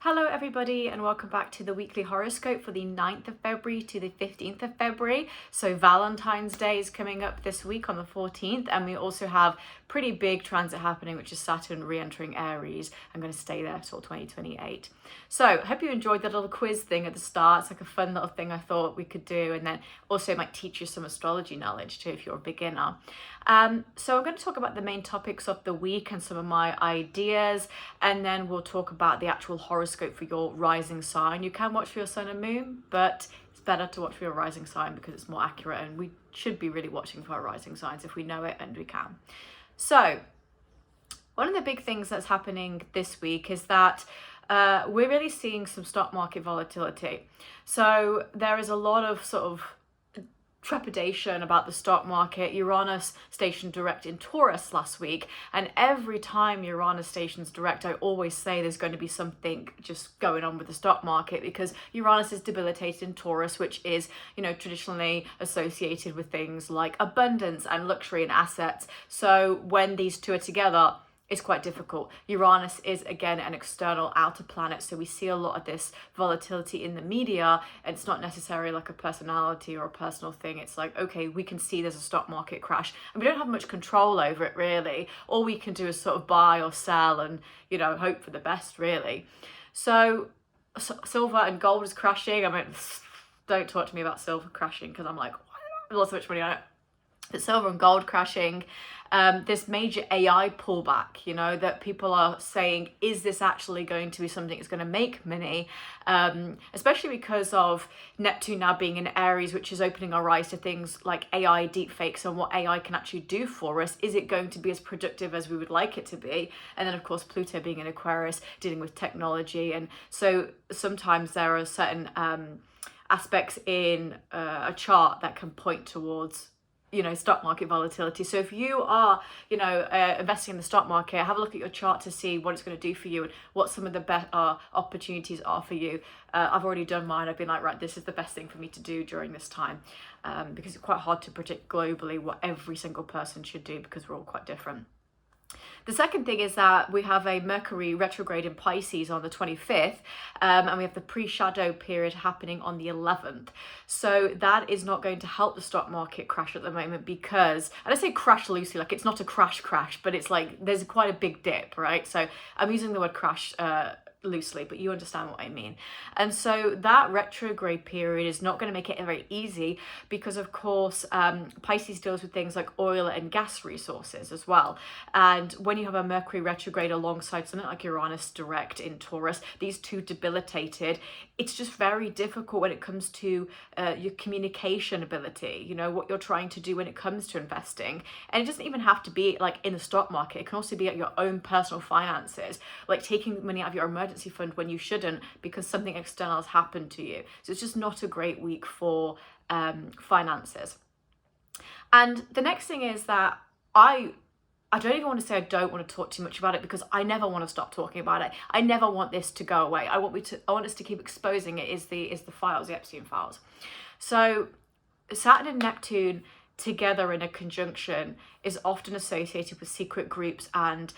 Hello everybody and welcome back to the weekly horoscope for the 9th of February to the 15th of February. So Valentine's Day is coming up this week on the 14th, and we also have pretty big transit happening, which is Saturn re-entering Aries. I'm going to stay there till 2028. So I hope you enjoyed that little quiz thing at the start. It's like a fun little thing I thought we could do, and then also it might teach you some astrology knowledge too if you're a beginner. So I'm going to talk about the main topics of the week and some of my ideas, and then we'll talk about the actual horoscope for your rising sign. You can watch for your sun and moon, but it's better to watch for your rising sign because it's more accurate, and we should be really watching for our rising signs if we know it, and we can. So one of the big things that's happening this week is that we're really seeing some stock market volatility. So there is a lot of sort of trepidation about the stock market. Uranus stationed direct in Taurus last week, and every time Uranus stations direct, I always say there's going to be something just going on with the stock market, because Uranus is debilitated in Taurus, which is, you know, traditionally associated with things like abundance and luxury and assets. So when these two are together, it's quite difficult. Uranus is, again, an external outer planet, so we see a lot of this volatility in the media, and it's not necessarily like a personality or a personal thing. It's like, okay, we can see there's a stock market crash, and we don't have much control over it, really. All we can do is sort of buy or sell and, you know, hope for the best, really. So silver and gold is crashing. I mean, don't talk to me about silver crashing, because I'm like, I lost so much money on it. But silver and gold crashing, this major AI pullback, you know, that people are saying, is this actually going to be something that's going to make money? Especially because of Neptune now being in Aries, which is opening our eyes to things like AI deepfakes and what AI can actually do for us. Is it going to be as productive as we would like it to be? And then, of course, Pluto being in Aquarius, dealing with technology. And so sometimes there are certain aspects in a chart that can point towards, you know, stock market volatility. So if you are, you know, investing in the stock market, have a look at your chart to see what it's going to do for you and what some of the best opportunities are for you. I've already done mine. I've been like, right, this is the best thing for me to do during this time, because it's quite hard to predict globally what every single person should do, because we're all quite different. The second thing is that we have a Mercury retrograde in Pisces on the 25th, and we have the pre-shadow period happening on the 11th. So that is not going to help the stock market crash at the moment, because, and I say crash loosely, like it's not a crash, but it's like there's quite a big dip, right? So I'm using the word crash loosely, but you understand what I mean. And so that retrograde period is not going to make it very easy, because of course Pisces deals with things like oil and gas resources as well. And when you have a Mercury retrograde alongside something like Uranus direct in Taurus, these two debilitated, it's just very difficult when it comes to your communication ability, you know, what you're trying to do when it comes to investing. And it doesn't even have to be like in the stock market. It can also be at your own personal finances, like taking money out of your emergency fund when you shouldn't, because something external has happened to you. So it's just not a great week for finances. And the next thing is that I don't even want to say I don't want to talk too much about it, because I never want to stop talking about it. I never want this to go away. I want us to keep exposing it. Is the files, the Epstein files. So Saturn and Neptune together in a conjunction is often associated with secret groups and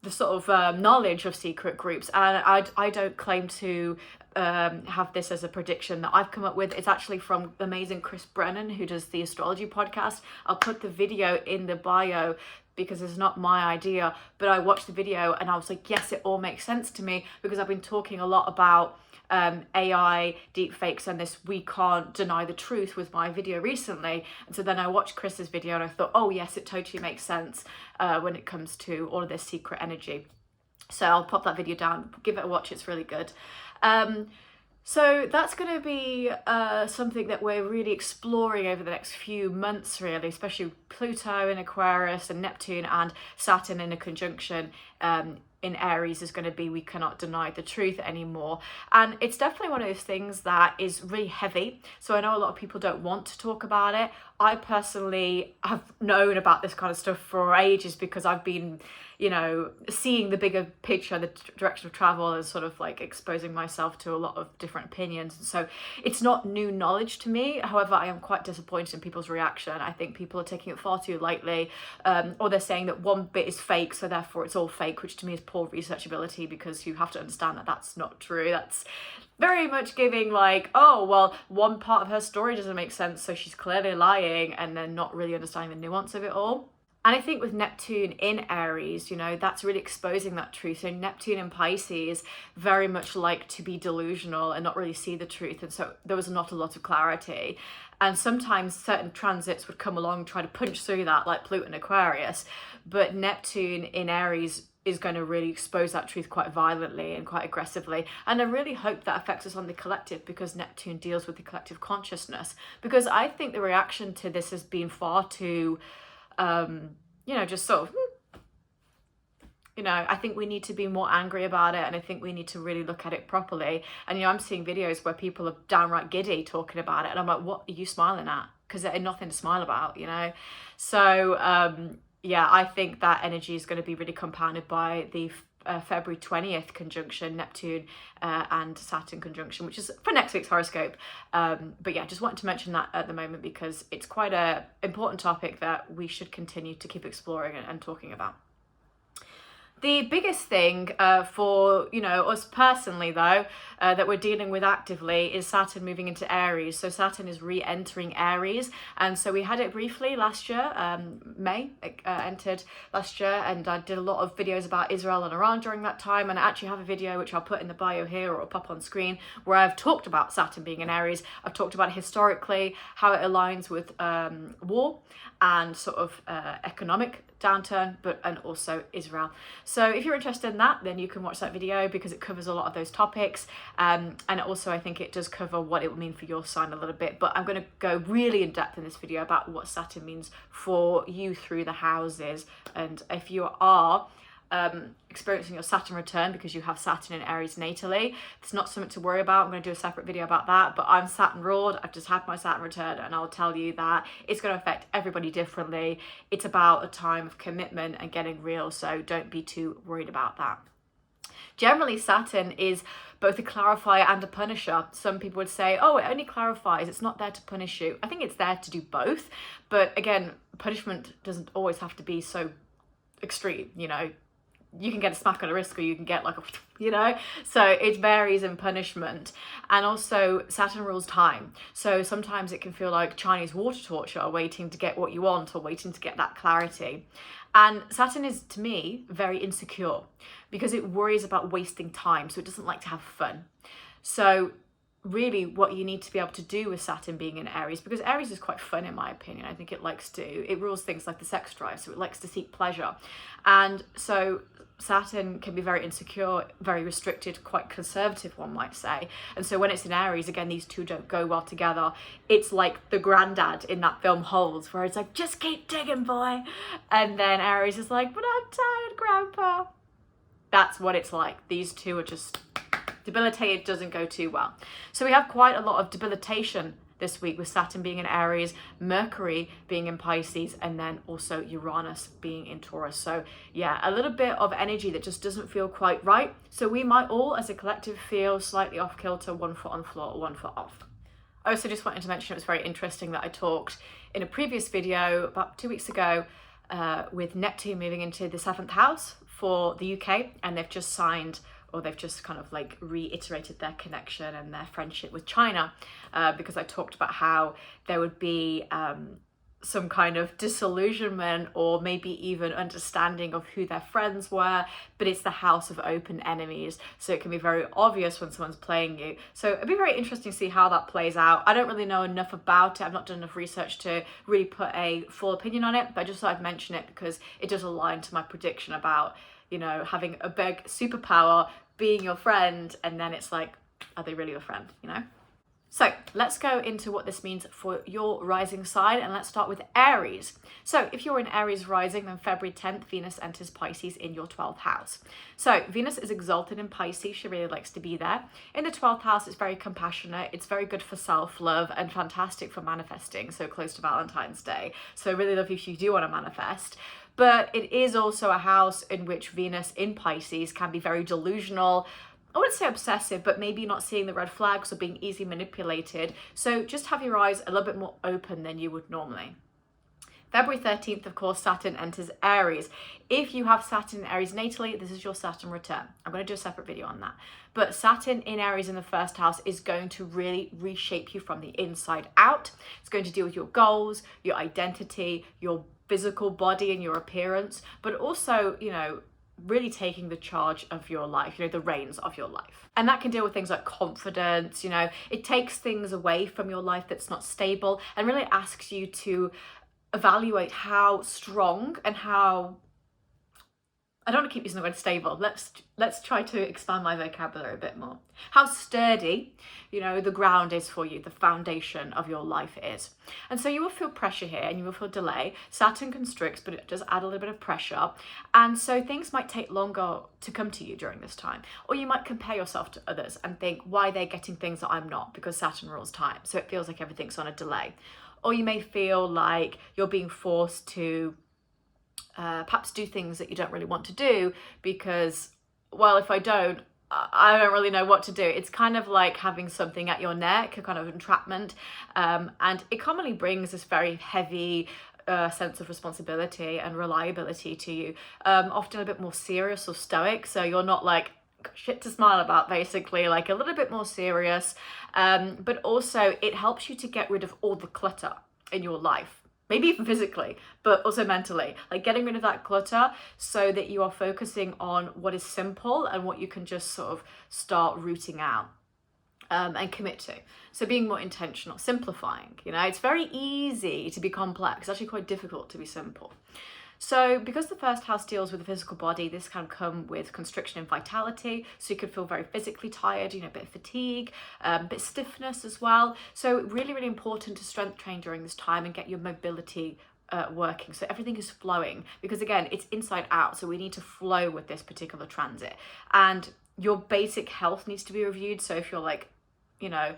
the sort of knowledge of secret groups. And I don't claim to have this as a prediction that I've come up with. It's actually from the amazing Chris Brennan, who does the astrology podcast. I'll put the video in the bio, because it's not my idea, but I watched the video and I was like, yes, it all makes sense to me, because I've been talking a lot about AI deepfakes and this we can't deny the truth with my video recently. And so then I watched Chris's video and I thought, oh yes, it totally makes sense when it comes to all of this secret energy. So I'll pop that video down, give it a watch, it's really good. So that's going to be something that we're really exploring over the next few months, really, especially Pluto in Aquarius and Neptune and Saturn in a conjunction in Aries is going to be, we cannot deny the truth anymore. And it's definitely one of those things that is really heavy. So I know a lot of people don't want to talk about it. I personally have known about this kind of stuff for ages, because I've been, you know, seeing the bigger picture, the direction of travel, and sort of like exposing myself to a lot of different opinions. And so it's not new knowledge to me. However, I am quite disappointed in people's reaction. I think people are taking it far too lightly, or they're saying that one bit is fake, so therefore it's all fake, which to me is poor researchability, because you have to understand that that's not true. That's very much giving like, oh, well, one part of her story doesn't make sense, so she's clearly lying, and then not really understanding the nuance of it all. And I think with Neptune in Aries, you know, that's really exposing that truth. So Neptune in Pisces very much like to be delusional and not really see the truth. And so there was not a lot of clarity. And sometimes certain transits would come along, try to punch through that, like Pluto and Aquarius. But Neptune in Aries is going to really expose that truth quite violently and quite aggressively. And I really hope that affects us on the collective, because Neptune deals with the collective consciousness. Because I think the reaction to this has been far too, you know, just sort of, you know, I think we need to be more angry about it, and I think we need to really look at it properly. And, you know, I'm seeing videos where people are downright giddy talking about it, and I'm like, what are you smiling at? Because there's nothing to smile about, you know? So, yeah, I think that energy is going to be really compounded by the February 20th conjunction, Neptune and Saturn conjunction, which is for next week's horoscope. But yeah, just wanted to mention that at the moment, because it's quite an important topic that we should continue to keep exploring and talking about. The biggest thing for, you know, us personally, though, that we're dealing with actively is Saturn moving into Aries. So Saturn is re-entering Aries. And so we had it briefly last year, May, it entered last year. And I did a lot of videos about Israel and Iran during that time. And I actually have a video, which I'll put in the bio here or pop on screen, where I've talked about Saturn being in Aries. I've talked about it historically, how it aligns with war and sort of economic downturn, and also Israel. So if you're interested in that, then you can watch that video, because it covers a lot of those topics. And also I think it does cover what it will mean for your sign a little bit. But I'm going to go really in depth in this video about what Saturn means for you through the houses. And if you are experiencing your Saturn return because you have Saturn in Aries natally, it's not something to worry about. I'm going to do a separate video about that, but I'm Saturn ruled. I've just had my Saturn return, and I'll tell you that it's going to affect everybody differently. It's about a time of commitment and getting real, so don't be too worried about that. Generally, Saturn is both a clarifier and a punisher. Some people would say, oh, it only clarifies, it's not there to punish you. I think it's there to do both, but again, punishment doesn't always have to be so extreme, you know. You can get a smack on the wrist, or you can get like a, you know, so it varies in punishment. And also Saturn rules time, so sometimes it can feel like Chinese water torture, waiting to get what you want or waiting to get that clarity. And Saturn is, to me, very insecure, because it worries about wasting time, so it doesn't like to have fun. So really what you need to be able to do with Saturn being in Aries, because Aries is quite fun in my opinion, I think it rules things like the sex drive, so it likes to seek pleasure. And so Saturn can be very insecure, very restricted, quite conservative, one might say. And so when it's in Aries, again, these two don't go well together. It's like the granddad in that film Holes, where it's like, just keep digging, boy. And then Aries is like, but I'm tired, grandpa. That's what it's like. These two are just debilitated, doesn't go too well. So we have quite a lot of debilitation this week, with Saturn being in Aries, Mercury being in Pisces, and then also Uranus being in Taurus. So yeah, a little bit of energy that just doesn't feel quite right. So we might all as a collective feel slightly off kilter, one foot on the floor, one foot off. I also just wanted to mention, it was very interesting that I talked in a previous video about 2 weeks ago with Neptune moving into the 7th house for the UK, and they've just signed, or they've just kind of like reiterated their connection and their friendship with China, because I talked about how there would be some kind of disillusionment, or maybe even understanding of who their friends were, but it's the house of open enemies, so it can be very obvious when someone's playing you. So it'd be very interesting to see how that plays out. I don't really know enough about it. I've not done enough research to really put a full opinion on it, but I just thought I'd mention it because it does align to my prediction about, you know, having a big superpower being your friend, and then it's like, are they really your friend, you know? So let's go into what this means for your rising sign, and let's start with Aries. So if you're in Aries rising, then February 10th, Venus enters Pisces in your 12th house. So Venus is exalted in Pisces. She really likes to be there. In the 12th house, it's very compassionate. It's very good for self-love and fantastic for manifesting, so close to Valentine's Day. So really love if you do want to manifest. But it is also a house in which Venus in Pisces can be very delusional. I wouldn't say obsessive, but maybe not seeing the red flags or being easily manipulated. So just have your eyes a little bit more open than you would normally. February 13th, of course, Saturn enters Aries. If you have Saturn in Aries natally, this is your Saturn return. I'm going to do a separate video on that. But Saturn in Aries in the first house is going to really reshape you from the inside out. It's going to deal with your goals, your identity, your physical body and your appearance, but also, you know, really taking the charge of your life, you know, the reins of your life. And that can deal with things like confidence, you know, it takes things away from your life that's not stable and really asks you to evaluate how strong and how, I don't want to keep using the word stable. Let's try to expand my vocabulary a bit more. How sturdy, you know, the ground is for you, the foundation of your life is. And so you will feel pressure here and you will feel delay. Saturn constricts, but it does add a little bit of pressure. And so things might take longer to come to you during this time. Or you might compare yourself to others and think, why they're getting things that I'm not, because Saturn rules time. So it feels like everything's on a delay. Or you may feel like you're being forced to perhaps do things that you don't really want to do because, well, if I don't really know what to do. It's kind of like having something at your neck, a kind of entrapment. And it commonly brings this very heavy sense of responsibility and reliability to you, often a bit more serious or stoic. So you're not like shit to smile about, basically, like a little bit more serious. But also it helps you to get rid of all the clutter in your life. Maybe even physically, but also mentally, like getting rid of that clutter so that you are focusing on what is simple and what you can just sort of start rooting out and commit to. So being more intentional, simplifying, you know, it's very easy to be complex. It's actually quite difficult to be simple. So because the first house deals with the physical body, this can come with constriction and vitality. So you could feel very physically tired, you know, a bit of fatigue, a bit of stiffness as well. So really, really important to strength train during this time and get your mobility working. So everything is flowing because, again, it's inside out. So we need to flow with this particular transit. And your basic health needs to be reviewed. So if you're like, you know,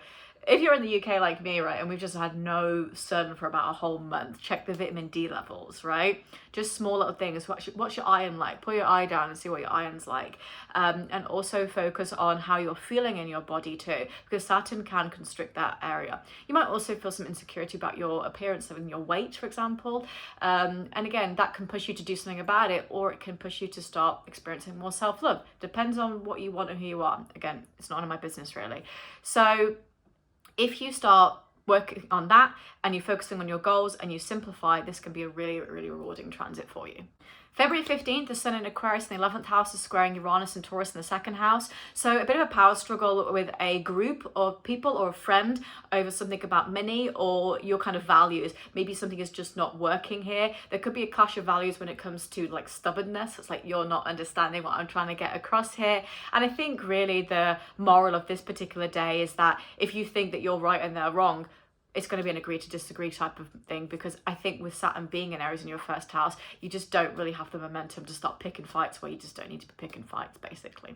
if you're in the UK like me, right, and we've just had no sun for about a whole month, check the vitamin D levels, right? Just small little things. What's your iron like? Put your eye down and see what your iron's like. And also focus on how you're feeling in your body too, because Saturn can constrict that area. You might also feel some insecurity about your appearance and your weight, for example. And again, that can push you to do something about it, or it can push you to start experiencing more self-love. Depends on what you want and who you are. Again, it's not none of my business, really. So if you start working on that and you're focusing on your goals and you simplify, this can be a really, really rewarding transit for you. February 15th, the Sun in Aquarius in the 11th house is squaring Uranus and Taurus in the 2nd house. So a bit of a power struggle with a group of people or a friend over something about money or your kind of values. Maybe something is just not working here. There could be a clash of values when it comes to like stubbornness. It's like you're not understanding what I'm trying to get across here. And I think really the moral of this particular day is that if you think that you're right and they're wrong, it's going to be an agree to disagree type of thing, because I think with Saturn being in Aries in your first house, you just don't really have the momentum to start picking fights where you just don't need to be picking fights, basically.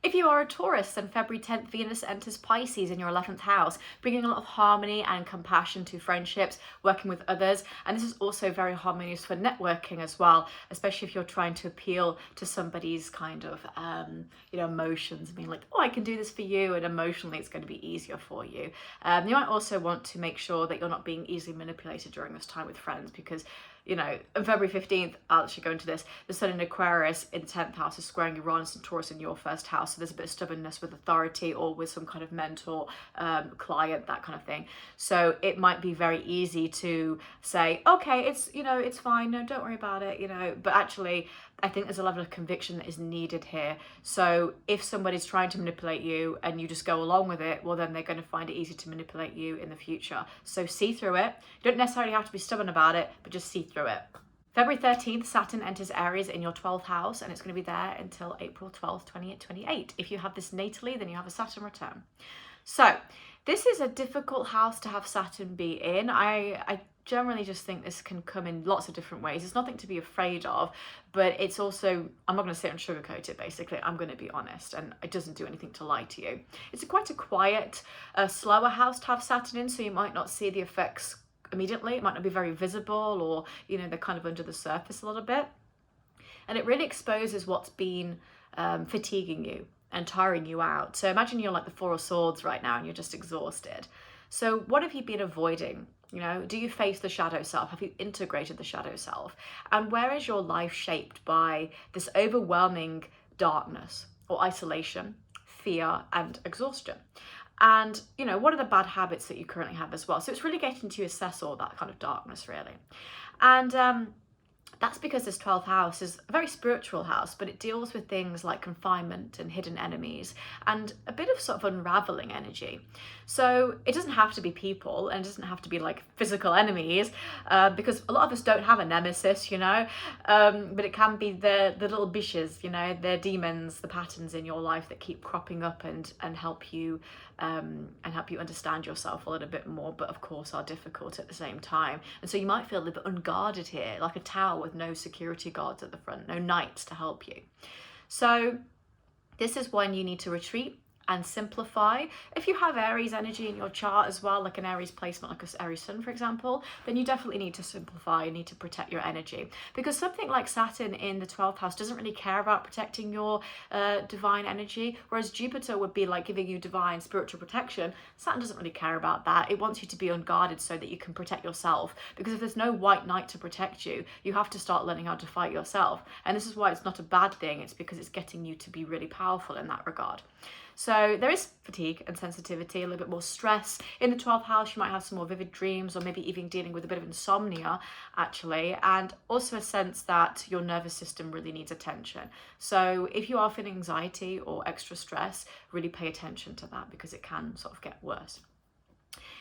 If you are a Taurus, then February 10th, Venus enters Pisces in your 11th house, bringing a lot of harmony and compassion to friendships, working with others. And this is also very harmonious for networking as well, especially if you're trying to appeal to somebody's kind of, emotions, being like, oh, I can do this for you. And emotionally, it's going to be easier for you. You might also want to make sure that you're not being easily manipulated during this time with friends, because you know, on February 15th, I'll actually go into this, the Sun in Aquarius in the 10th house is squaring Uranus and Taurus in your first house. So there's a bit of stubbornness with authority or with some kind of mentor, client, that kind of thing. So it might be very easy to say, okay, it's, you know, it's fine. No, don't worry about it, you know, but actually I think there's a level of conviction that is needed here. So if somebody's trying to manipulate you and you just go along with it, well, then they're going to find it easy to manipulate you in the future. So see through it. You don't necessarily have to be stubborn about it, but just see through it. February 13th, Saturn enters Aries in your 12th house, and it's going to be there until April 12th, 2028. If you have this natally, then you have a Saturn return. So this is a difficult house to have Saturn be in. I generally just think this can come in lots of different ways. It's nothing to be afraid of, but it's also, I'm not going to sit and sugarcoat it, basically. I'm going to be honest, and it doesn't do anything to lie to you. It's quite a quiet, slower house to have Saturn in, so you might not see the effects immediately. It might not be very visible, or, you know, they're kind of under the surface a little bit. and it really exposes what's been fatiguing you and tiring you out. So imagine you're like the Four of Swords right now and you're just exhausted. So what have you been avoiding? You know, do you face the shadow self? Have you integrated the shadow self? And where is your life shaped by this overwhelming darkness or isolation, fear, and exhaustion? And, you know, what are the bad habits that you currently have as well? So it's really getting to assess all that kind of darkness, really. And that's because this 12th house is a very spiritual house, but it deals with things like confinement and hidden enemies and a bit of sort of unraveling energy. So it doesn't have to be people, and it doesn't have to be like physical enemies, because a lot of us don't have a nemesis, you know, but it can be the little bitches, you know, the demons, the patterns in your life that keep cropping up and help you understand yourself a little bit more, but of course are difficult at the same time. And so you might feel a little bit unguarded here, like a tower with no security guards at the front, no knights to help you. So this is when you need to retreat and simplify. If you have Aries energy in your chart as well, like an Aries placement, like an Aries sun, for example, then you definitely need to simplify. You need to protect your energy, because something like Saturn in the 12th house doesn't really care about protecting your divine energy, whereas Jupiter would be like giving you divine spiritual protection. Saturn doesn't really care about that. It wants you to be unguarded so that you can protect yourself, because if there's no white knight to protect you, you have to start learning how to fight yourself. And this is why it's not a bad thing. It's because it's getting you to be really powerful in that regard. So there is fatigue and sensitivity, a little bit more stress. In the 12th house, you might have some more vivid dreams, or maybe even dealing with a bit of insomnia, actually, and also a sense that your nervous system really needs attention. So if you are feeling anxiety or extra stress, really pay attention to that, because it can sort of get worse.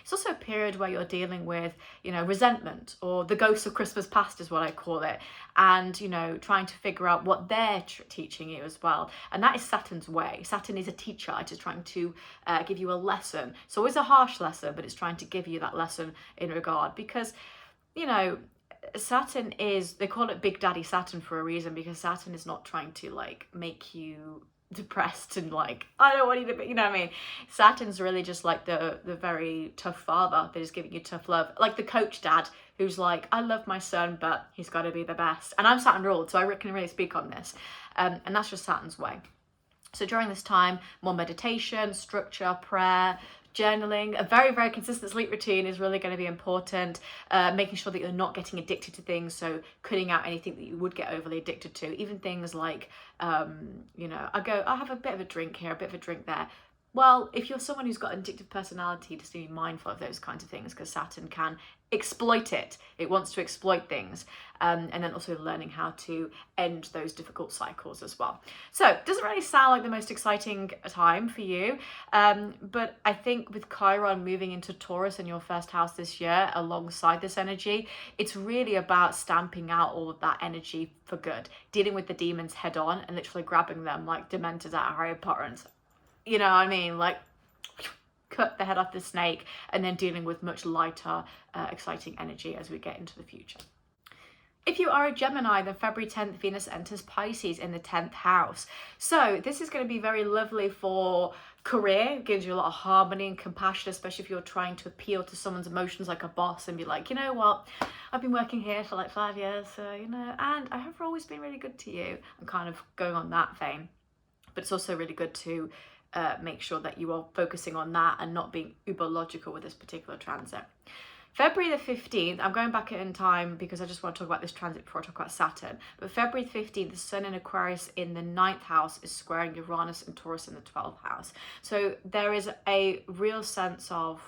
It's also a period where you're dealing with, you know, resentment, or the ghosts of Christmas past is what I call it. And, you know, trying to figure out what they're teaching you as well. And that is Saturn's way. Saturn is a teacher. It is trying to give you a lesson. It's always a harsh lesson, but it's trying to give you that lesson in regard. Because, you know, Saturn is, they call it Big Daddy Saturn for a reason, because Saturn is not trying to like make you depressed and like, I don't want you to be, you know what I mean? Saturn's really just like the very tough father that is giving you tough love, like the coach dad who's like, I love my son, but he's got to be the best. And I'm Saturn ruled, so I can really speak on this, and that's just Saturn's way. So during this time, more meditation, structure, prayer, journaling, a very, very consistent sleep routine is really going to be important. Making sure that you're not getting addicted to things, so cutting out anything that you would get overly addicted to, even things like, you know, I have a bit of a drink here, a bit of a drink there. Well, if you're someone who's got an addictive personality, just be mindful of those kinds of things, because Saturn can exploit it. It wants to exploit things. And then also learning how to end those difficult cycles as well. So it doesn't really sound like the most exciting time for you. But I think with Chiron moving into Taurus in your first house this year, alongside this energy, it's really about stamping out all of that energy for good, dealing with the demons head on and literally grabbing them like Dementors out of Harry Potter and, you know what I mean, like cut the head off the snake, and then dealing with much lighter, exciting energy as we get into the future. If you are a Gemini, then February 10th, Venus enters Pisces in the 10th house. So this is going to be very lovely for career. It gives you a lot of harmony and compassion, especially if you're trying to appeal to someone's emotions like a boss and be like, you know what, I've been working here for like 5 years, so, you know, and I have always been really good to you, and kind of going on that vein. But it's also really good to make sure that you are focusing on that and not being uber logical with this particular transit. February the 15th, I'm going back in time because I just want to talk about this transit before I talk about Saturn. But February 15th, the Sun in Aquarius in the 9th house is squaring Uranus and Taurus in the 12th house. So there is a real sense of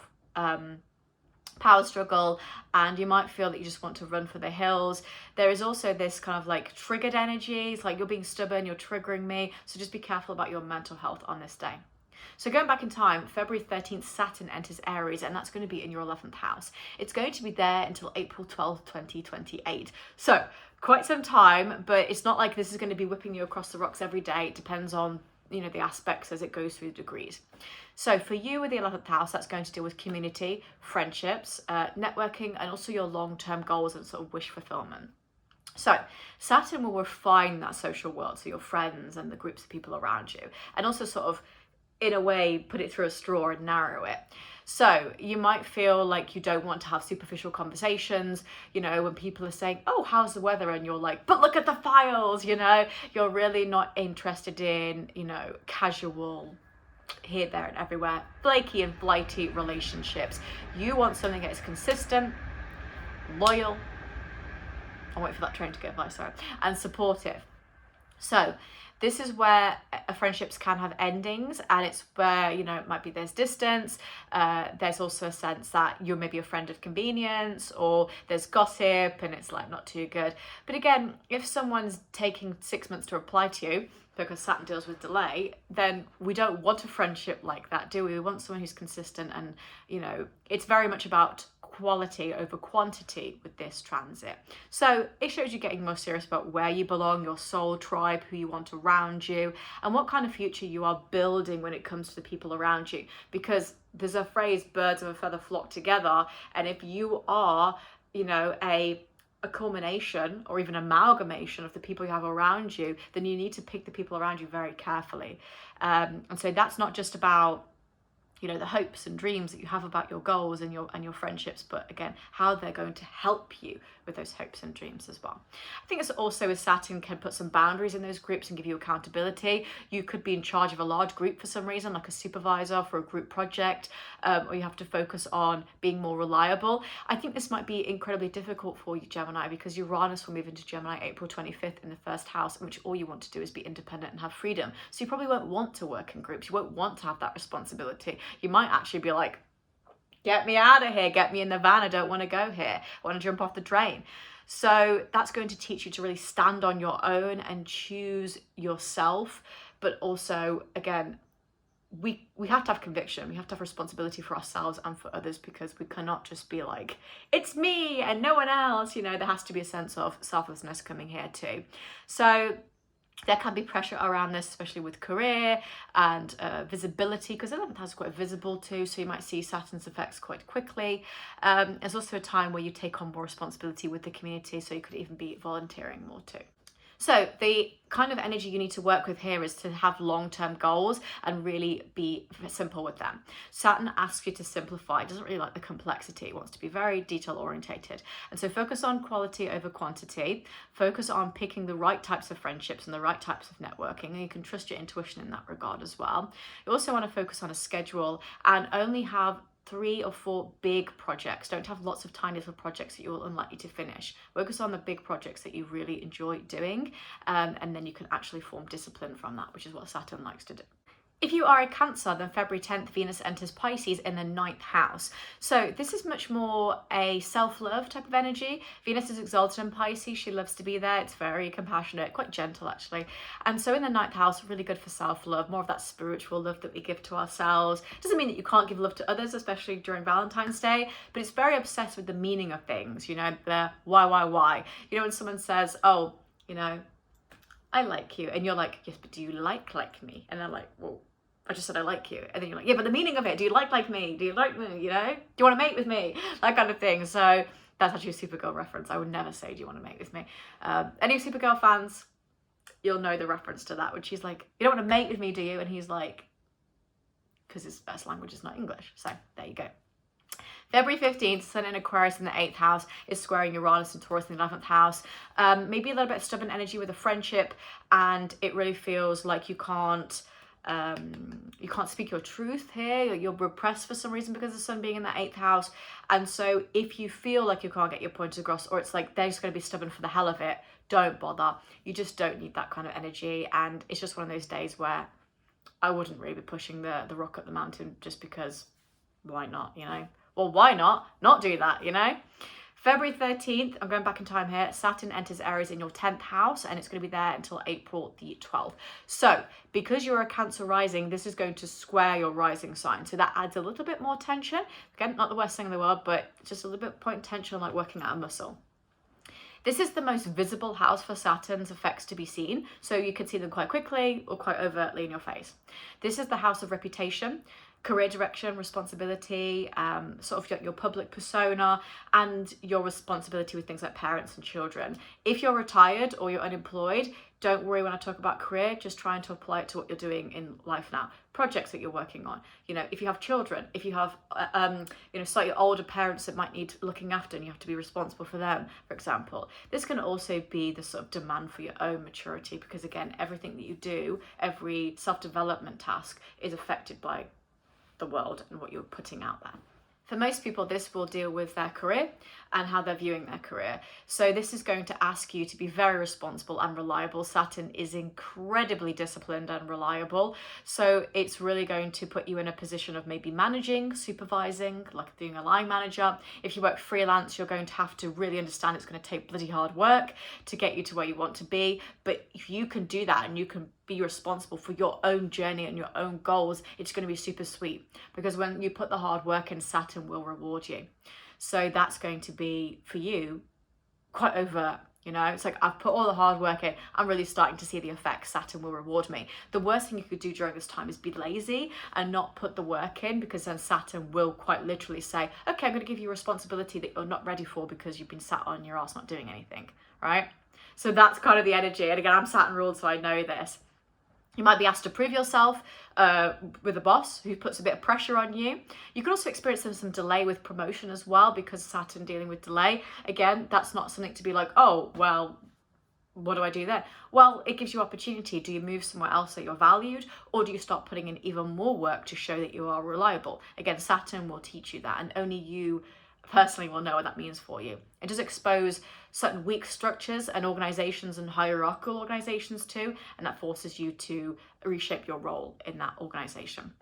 power struggle, and you might feel that you just want to run for the hills. There is also this kind of like triggered energy. It's like, you're being stubborn, you're triggering me. So just be careful about your mental health on this day. So going back in time, February 13th, Saturn enters Aries, and that's going to be in your 11th house. It's going to be there until April 12th, 2028. So quite some time, but it's not like this is going to be whipping you across the rocks every day. It depends on, you know, the aspects as it goes through the degrees. So for you with the 11th house, that's going to deal with community, friendships, networking, and also your long-term goals and sort of wish fulfillment. So Saturn will refine that social world, so your friends and the groups of people around you, and also sort of, in a way, put it through a straw and narrow it. So you might feel like you don't want to have superficial conversations, you know, when people are saying, oh, how's the weather? And you're like, but look at the files, you know, you're really not interested in, you know, casual here, there and everywhere, flaky and flighty relationships. You want something that is consistent, loyal, I'll wait for that train to go by, sorry, and supportive. So this is where friendships can have endings, and it's where, you know, it might be there's distance, there's also a sense that you're maybe a friend of convenience, or there's gossip and it's like not too good. But again, if someone's taking 6 months to reply to you, because Saturn deals with delay, then we don't want a friendship like that, do we? We want someone who's consistent, and, you know, it's very much about quality over quantity with this transit. So it shows you getting more serious about where you belong, your soul tribe, who you want around you, and what kind of future you are building when it comes to the people around you. Because there's a phrase, birds of a feather flock together, and if you are, you know, a culmination or even amalgamation of the people you have around you, then you need to pick the people around you very carefully. And so that's not just about, you know, the hopes and dreams that you have about your goals and your friendships, but again, how they're going to help you with those hopes and dreams as well. I think it's also with Saturn can put some boundaries in those groups and give you accountability. You could be in charge of a large group for some reason, like a supervisor for a group project, or you have to focus on being more reliable. I think this might be incredibly difficult for you, Gemini, because Uranus will move into Gemini April 25th in the first house, in which all you want to do is be independent and have freedom. So you probably won't want to work in groups. You won't want to have that responsibility. You might actually be like, get me out of here, get me in the van, I don't want to go here, I want to jump off the train. So that's going to teach you to really stand on your own and choose yourself. But also, again, we have to have conviction, we have to have responsibility for ourselves and for others, because we cannot just be like, it's me and no one else, you know. There has to be a sense of selflessness coming here too. So there can be pressure around this, especially with career and visibility, because the 11th house is quite visible too, so you might see Saturn's effects quite quickly. There's also a time where you take on more responsibility with the community, so you could even be volunteering more too. So the kind of energy you need to work with here is to have long-term goals and really be simple with them. Saturn asks you to simplify. It doesn't really like the complexity. It wants to be very detail orientated. And so focus on quality over quantity. Focus on picking the right types of friendships and the right types of networking. And you can trust your intuition in that regard as well. You also want to focus on a schedule and only have 3 or 4 big projects. Don't have lots of tiny little projects that you're unlikely to finish. Focus on the big projects that you really enjoy doing, and then you can actually form discipline from that, which is what Saturn likes to do. If you are a Cancer, then February 10th, Venus enters Pisces in the 9th house. So this is much more a self-love type of energy. Venus is exalted in Pisces. She loves to be there. It's very compassionate, quite gentle actually. And so in the 9th house, really good for self-love, more of that spiritual love that we give to ourselves. Doesn't mean that you can't give love to others, especially during Valentine's Day, but it's very obsessed with the meaning of things, you know, the why. You know, when someone says, oh, you know, I like you, and you're like, yes, but do you like me? And they're like, well, I just said I like you. And then you're like, yeah, but the meaning of it, do you like me? Do you like me, you know? Do you want to mate with me? That kind of thing. So that's actually a Supergirl reference. I would never say, do you want to mate with me? Any Supergirl fans, you'll know the reference to that, when she's like, you don't want to mate with me, do you? And he's like, because his first language is not English. So there you go. February 15th, Sun in Aquarius in the 8th house is squaring Uranus and Taurus in the 11th house. Maybe a little bit of stubborn energy with a friendship, and it really feels like you can't speak your truth here. You're repressed for some reason because of the Sun being in the 8th house. And so if you feel like you can't get your point across, or it's like they're just going to be stubborn for the hell of it, don't bother. You just don't need that kind of energy. And it's just one of those days where I wouldn't really be pushing the rock up the mountain, just because why not, you know? Well, why not do that, you know? February 13th, I'm going back in time here, Saturn enters Aries in your 10th house, and it's going to be there until April the 12th. So because you're a Cancer rising, this is going to square your rising sign. So that adds a little bit more tension. Again, not the worst thing in the world, but just a little bit of point tension, like working out a muscle. This is the most visible house for Saturn's effects to be seen, so you can see them quite quickly or quite overtly in your face. This is the house of reputation. career direction, responsibility, sort of your public persona, and your responsibility with things like parents and children. If you're retired or you're unemployed, don't worry when I talk about career, just trying to apply it to what you're doing in life now. Projects that you're working on. You know, if you have children, if you have, slightly older parents that might need looking after and you have to be responsible for them, for example. This can also be the sort of demand for your own maturity, because again, everything that you do, every self-development task is affected by the world and what you're putting out there. For most people, this will deal with their career and how they're viewing their career. So this is going to ask you to be very responsible and reliable. Saturn is incredibly disciplined and reliable. So it's really going to put you in a position of maybe managing, supervising, like being a line manager. If you work freelance, you're going to have to really understand it's going to take bloody hard work to get you to where you want to be. But if you can do that and you can be responsible for your own journey and your own goals, it's going to be super sweet, because when you put the hard work in, Saturn will reward you. So that's going to be, for you, quite overt. You know, it's like, I've put all the hard work in, I'm really starting to see the effects, Saturn will reward me. The worst thing you could do during this time is be lazy and not put the work in, because then Saturn will quite literally say, okay, I'm going to give you a responsibility that you're not ready for because you've been sat on your ass not doing anything, right? So that's kind of the energy. And again, I'm Saturn ruled, so I know this. You might be asked to prove yourself with a boss who puts a bit of pressure on you. You can also experience some delay with promotion as well, because Saturn dealing with delay. Again, that's not something to be like, oh, well, what do I do then? Well, it gives you opportunity. Do you move somewhere else that you're valued, or do you start putting in even more work to show that you are reliable? Again, Saturn will teach you that, and only you personally will know what that means for you. It does expose certain weak structures and organizations and hierarchical organizations too, and that forces you to reshape your role in that organization.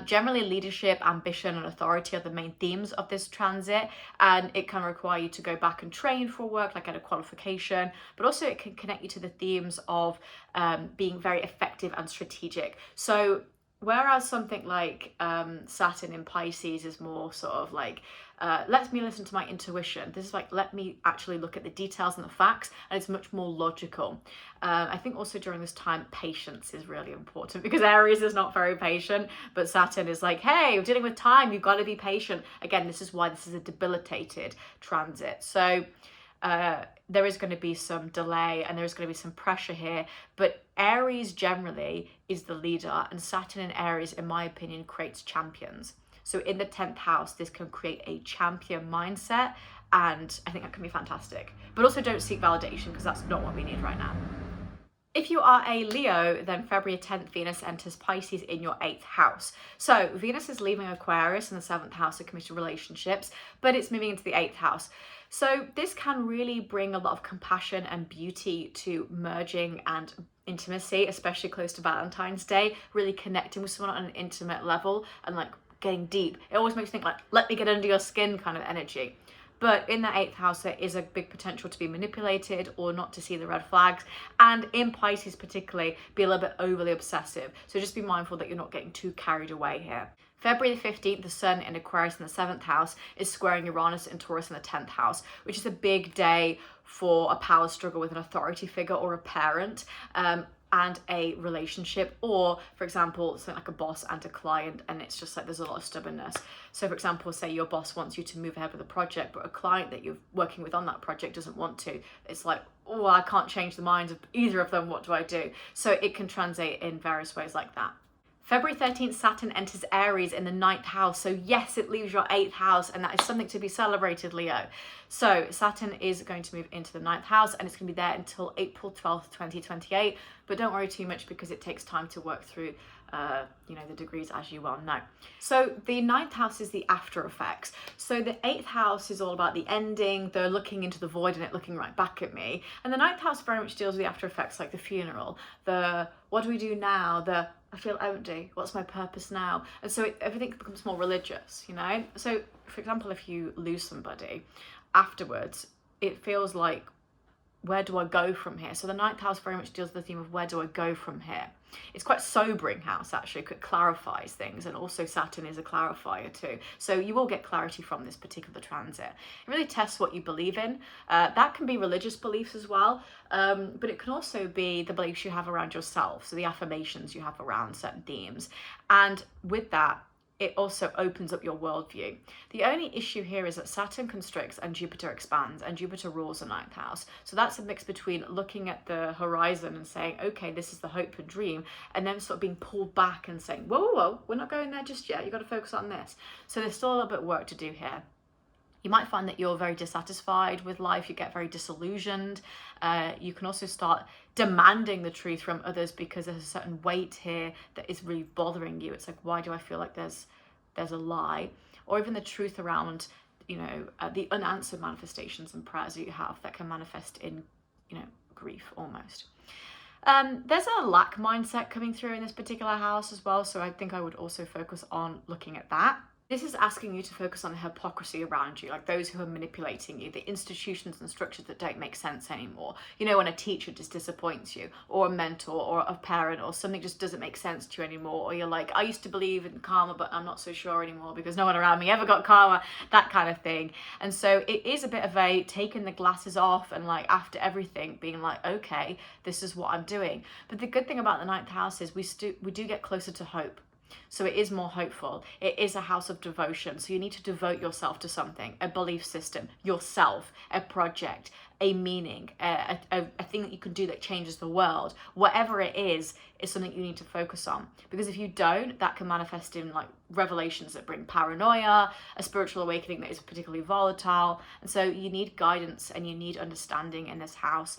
Generally, leadership, ambition, and authority are the main themes of this transit, and it can require you to go back and train for work, like get a qualification, but also it can connect you to the themes of being very effective and strategic. So whereas something like Saturn in Pisces is more sort of like, let me listen to my intuition. This is like, let me actually look at the details and the facts, and it's much more logical. I think also during this time, patience is really important, because Aries is not very patient, but Saturn is like, hey, we're dealing with time, you've got to be patient. Again, this is why this is a debilitated transit. So there is going to be some delay and there's going to be some pressure here, but Aries generally is the leader, and Saturn in Aries, in my opinion, creates champions. So in the 10th house, this can create a champion mindset, and I think that can be fantastic. But also don't seek validation, because that's not what we need right now. If you are a Leo, then February 10th, Venus enters Pisces in your 8th house. So Venus is leaving Aquarius in the 7th house of committed relationships, but it's moving into the 8th house. So this can really bring a lot of compassion and beauty to merging and intimacy, especially close to Valentine's Day, really connecting with someone on an intimate level and like getting deep. It always makes me think like, let me get under your skin kind of energy. But in the 8th house, there is a big potential to be manipulated or not to see the red flags. And in Pisces particularly, be a little bit overly obsessive. So just be mindful that you're not getting too carried away here. February the 15th, the Sun in Aquarius in the 7th house is squaring Uranus and Taurus in the 10th house, which is a big day for a power struggle with an authority figure or a parent. And a relationship, or for example, something like a boss and a client, and it's just like there's a lot of stubbornness. So for example, say your boss wants you to move ahead with a project, but a client that you're working with on that project doesn't want to. It's like, oh, I can't change the minds of either of them, what do I do? So it can translate in various ways like that. February 13th, Saturn enters Aries in the 9th house. So yes, it leaves your 8th house, and that is something to be celebrated, Leo. So Saturn is going to move into the 9th house, and it's going to be there until April 12th, 2028. But don't worry too much, because it takes time to work through the degrees, as you well know. So the 9th house is the after effects. So the 8th house is all about the ending, the looking into the void and it looking right back at me. And the 9th house very much deals with the after effects, like the funeral, the what do we do now, the I feel empty, what's my purpose now? And so everything becomes more religious, you know? So for example, if you lose somebody, afterwards, it feels like where do I go from here? So the ninth house very much deals with the theme of where do I go from here? It's quite sobering house, actually. It clarifies things, and also Saturn is a clarifier too. So you will get clarity from this particular transit. It really tests what you believe in. That can be religious beliefs as well, but it can also be the beliefs you have around yourself, so the affirmations you have around certain themes. And with that, it also opens up your worldview. The only issue here is that Saturn constricts and Jupiter expands, and Jupiter rules the ninth house. So that's a mix between looking at the horizon and saying, okay, this is the hope and dream, and then sort of being pulled back and saying, whoa, whoa, whoa, we're not going there just yet. You've got to focus on this. So there's still a little bit of work to do here. You might find that you're very dissatisfied with life. You get very disillusioned. You can also start demanding the truth from others because there's a certain weight here that is really bothering you. It's like, why do I feel like there's a lie? Or even the truth around, the unanswered manifestations and prayers that you have that can manifest in, grief almost. There's a lack mindset coming through in this particular house as well. So I think I would also focus on looking at that. This is asking you to focus on the hypocrisy around you, like those who are manipulating you, the institutions and structures that don't make sense anymore. When a teacher just disappoints you, or a mentor, or a parent, or something just doesn't make sense to you anymore, or you're like, I used to believe in karma, but I'm not so sure anymore because no one around me ever got karma, that kind of thing. And so it is a bit of a taking the glasses off and like after everything being like, okay, this is what I'm doing. But the good thing about the ninth house is we do get closer to hope. So it is more hopeful. It is a house of devotion. So you need to devote yourself to something, a belief system, yourself, a project, a meaning, a thing that you can do that changes the world. Whatever it is something you need to focus on. Because if you don't, that can manifest in like revelations that bring paranoia, a spiritual awakening that is particularly volatile. And so you need guidance and you need understanding in this house.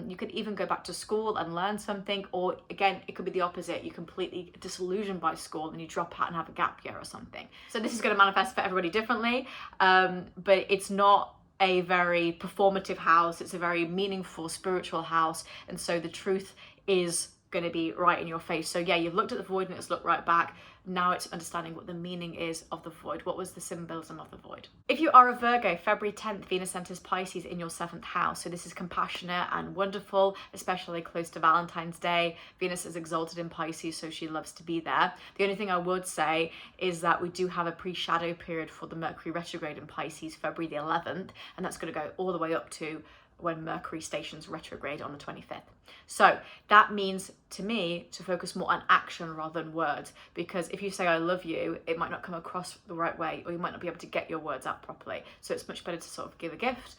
You could even go back to school and learn something, or again, it could be the opposite. You're completely disillusioned by school and you drop out and have a gap year or something. So this is going to manifest for everybody differently, but it's not a very performative house. It's a very meaningful spiritual house. And so the truth is going to be right in your face. So yeah, you've looked at the void and it's looked right back. Now it's understanding what the meaning is of the void. What was the symbolism of the void? If you are a Virgo, February 10th, Venus enters Pisces in your 7th house. So this is compassionate and wonderful, especially close to Valentine's Day. Venus is exalted in Pisces, so she loves to be there. The only thing I would say is that we do have a pre-shadow period for the Mercury retrograde in Pisces, February the 11th, and that's going to go all the way up to when Mercury stations retrograde on the 25th. So that means to me to focus more on action rather than words, because if you say I love you, it might not come across the right way, or you might not be able to get your words out properly. So it's much better to sort of give a gift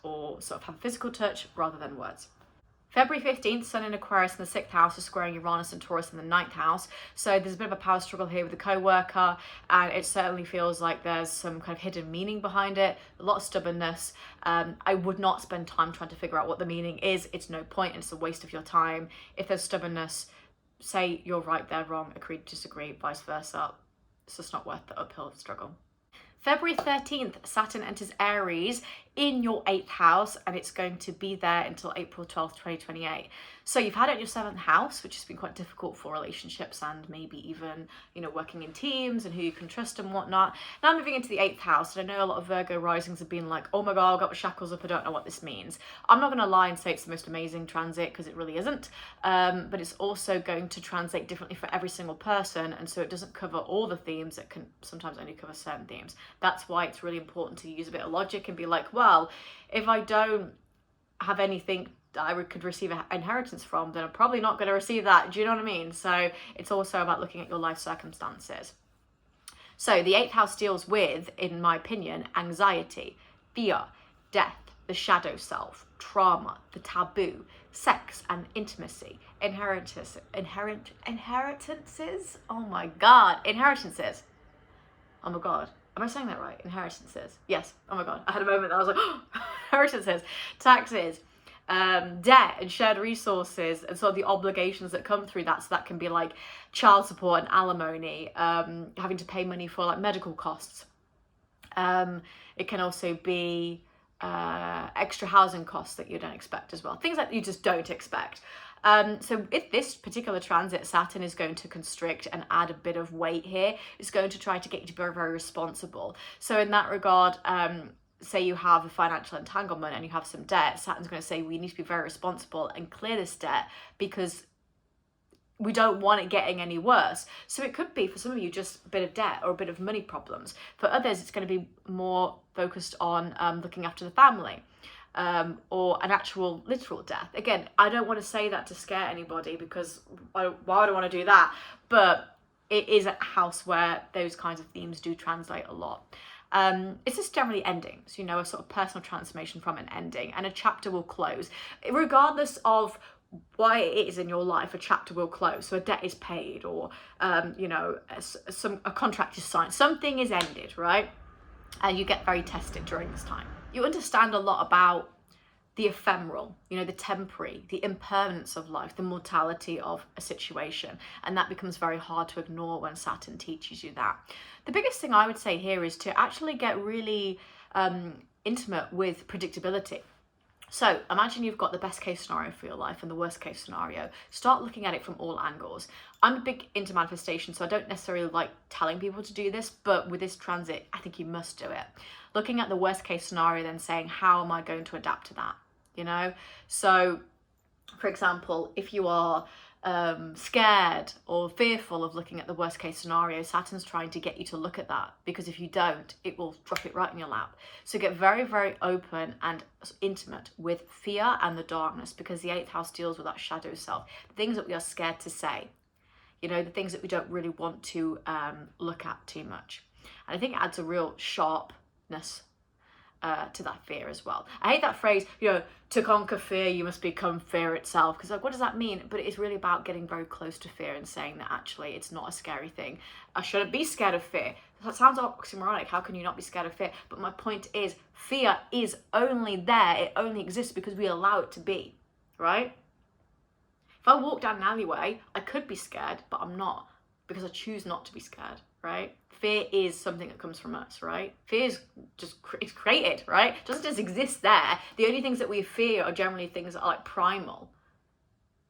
or sort of have a physical touch rather than words. February 15th, Sun in Aquarius in the 6th house is squaring Uranus and Taurus in the 9th house. So there's a bit of a power struggle here with a co-worker, and it certainly feels like there's some kind of hidden meaning behind it, a lot of stubbornness. I would not spend time trying to figure out what the meaning is. It's no point, and it's a waste of your time. If there's stubbornness, say you're right, they're wrong, agree to disagree, vice versa. It's just not worth the uphill struggle. February 13th, Saturn enters Aries in your 8th house, and it's going to be there until April 12th, 2028. So you've had it in your 7th house, which has been quite difficult for relationships and maybe even, working in teams and who you can trust and whatnot. Now moving into the 8th house, and I know a lot of Virgo risings have been like, oh my God, I've got my shackles up, I don't know what this means. I'm not going to lie and say it's the most amazing transit, because it really isn't. But it's also going to translate differently for every single person, and so it doesn't cover all the themes. It can sometimes only cover certain themes. That's why it's really important to use a bit of logic and be like, well, if I don't have anything I could receive an inheritance from, then I'm probably not going to receive that. Do you know what I mean? So it's also about looking at your life circumstances. So the 8th house deals with, in my opinion, anxiety, fear, death, the shadow self, trauma, the taboo, sex and intimacy, inheritances. Oh my God, inheritances. Oh my God. Am I saying that right? Inheritances. Yes. Oh my God. I had a moment that I was like, oh, inheritances, taxes, debt and shared resources, and sort of the obligations that come through that. So that can be like child support and alimony, having to pay money for like medical costs. It can also be extra housing costs that you don't expect as well. Things that you just don't expect. So if this particular transit, Saturn is going to constrict and add a bit of weight here. It's going to try to get you to be very, very responsible. So in that regard, say you have a financial entanglement and you have some debt, Saturn's going to say we need to be very responsible and clear this debt because we don't want it getting any worse. So it could be for some of you just a bit of debt or a bit of money problems. For others, it's going to be more focused on looking after the family, or an actual literal death. Again, I don't want to say that to scare anybody, because why would I want to do that? But it is a house where those kinds of themes do translate a lot. It's just generally endings, a sort of personal transformation from an ending, and a chapter will close. Regardless of why it is in your life, a chapter will close. So a debt is paid, or a contract is signed, something is ended, right? And you get very tested during this time. You understand a lot about the ephemeral, the temporary, the impermanence of life, the mortality of a situation. And that becomes very hard to ignore when Saturn teaches you that. The biggest thing I would say here is to actually get really intimate with predictability. So imagine you've got the best case scenario for your life and the worst case scenario. Start looking at it from all angles. I'm big into manifestation, so I don't necessarily like telling people to do this, but with this transit, I think you must do it. Looking at the worst case scenario, then saying, how am I going to adapt to that? So for example, if you are scared or fearful of looking at the worst case scenario, Saturn's trying to get you to look at that, because if you don't, it will drop it right in your lap. So get very, very open and intimate with fear and the darkness, because the 8th house deals with that shadow self, the things that we are scared to say, the things that we don't really want to look at too much. And I think it adds a real sharpness to that fear as well. I hate that phrase, to conquer fear, you must become fear itself. Because what does that mean? But it's really about getting very close to fear and saying that actually it's not a scary thing. I shouldn't be scared of fear. That sounds oxymoronic. How can you not be scared of fear? But my point is, fear is only there. It only exists because we allow it to be, right? If I walk down an alleyway, I could be scared, but I'm not, because I choose not to be scared, right? Fear is something that comes from us, right? Fear is just it's created, right? It doesn't just exist there. The only things that we fear are generally things that are like primal,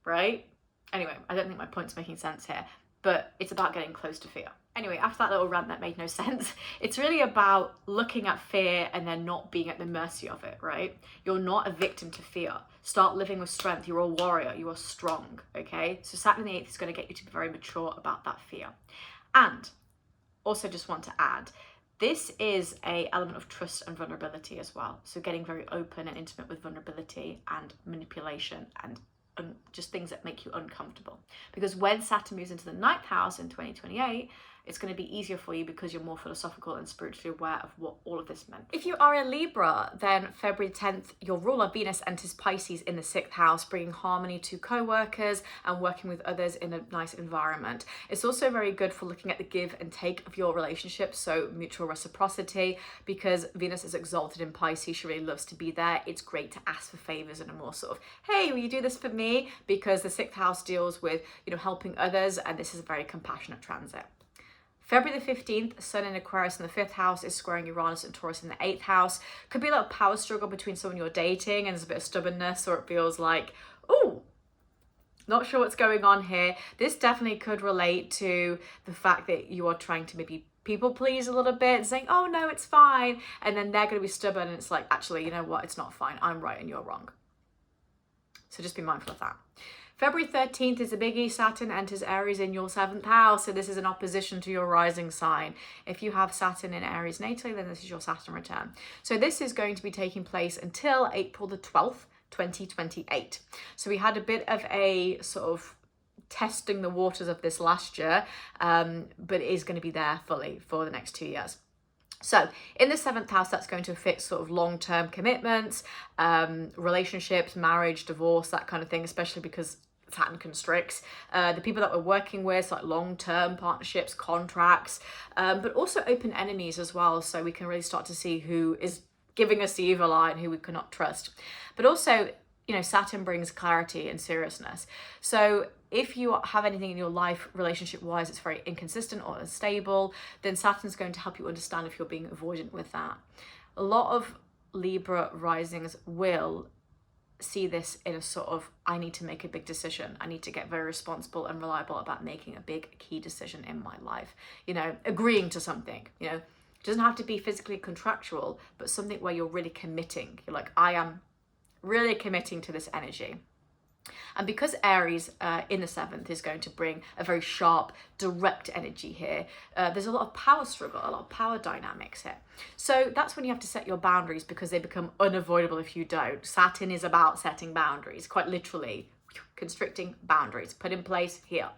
right? Anyway, I don't think my point's making sense here, but it's about getting close to fear. Anyway, after that little rant that made no sense, it's really about looking at fear and then not being at the mercy of it, right? You're not a victim to fear. Start living with strength. You're a warrior. You are strong, okay? So Saturn the 8th is going to get you to be very mature about that fear. And also just want to add, this is an element of trust and vulnerability as well. So getting very open and intimate with vulnerability and manipulation and just things that make you uncomfortable. Because when Saturn moves into the 9th house in 2028, it's going to be easier for you because you're more philosophical and spiritually aware of what all of this meant. If you are a Libra, then February 10th, your ruler Venus enters Pisces in the 6th house, bringing harmony to co-workers and working with others in a nice environment. It's also very good for looking at the give and take of your relationship, so mutual reciprocity, because Venus is exalted in Pisces. She really loves to be there. It's great to ask for favors in a more sort of, hey, will you do this for me? Because the 6th house deals with, helping others, and this is a very compassionate transit. February the 15th, Sun in Aquarius in the 5th house is squaring Uranus and Taurus in the 8th house. Could be a little power struggle between someone you're dating and there's a bit of stubbornness, or it feels like, ooh, not sure what's going on here. This definitely could relate to the fact that you are trying to maybe people please a little bit and saying, oh no, it's fine. And then they're going to be stubborn and it's like, actually, you know what? It's not fine. I'm right and you're wrong. So just be mindful of that. February 13th is a biggie. Saturn enters Aries in your 7th house. So this is an opposition to your rising sign. If you have Saturn in Aries natally, then this is your Saturn return. So this is going to be taking place until April the 12th, 2028. So we had a bit of a sort of testing the waters of this last year, but it is going to be there fully for the next 2 years. So in the 7th house, that's going to affect sort of long-term commitments, relationships, marriage, divorce, that kind of thing, especially because Saturn constricts the people that we're working with, like long-term partnerships, contracts, but also open enemies as well. So we can really start to see who is giving us the evil eye and who we cannot trust. But also, Saturn brings clarity and seriousness. So if you have anything in your life, relationship-wise, it's very inconsistent or unstable, then Saturn's going to help you understand if you're being avoidant with that. A lot of Libra risings will see this in a sort of, I need to make a big decision. I need to get very responsible and reliable about making a big key decision in my life. Agreeing to something, It doesn't have to be physically contractual, but something where you're really committing. You're like, I am really committing to this energy. And because Aries in the 7th is going to bring a very sharp, direct energy here, there's a lot of power struggle, a lot of power dynamics here. So that's when you have to set your boundaries, because they become unavoidable if you don't. Saturn is about setting boundaries, quite literally, constricting boundaries put in place here.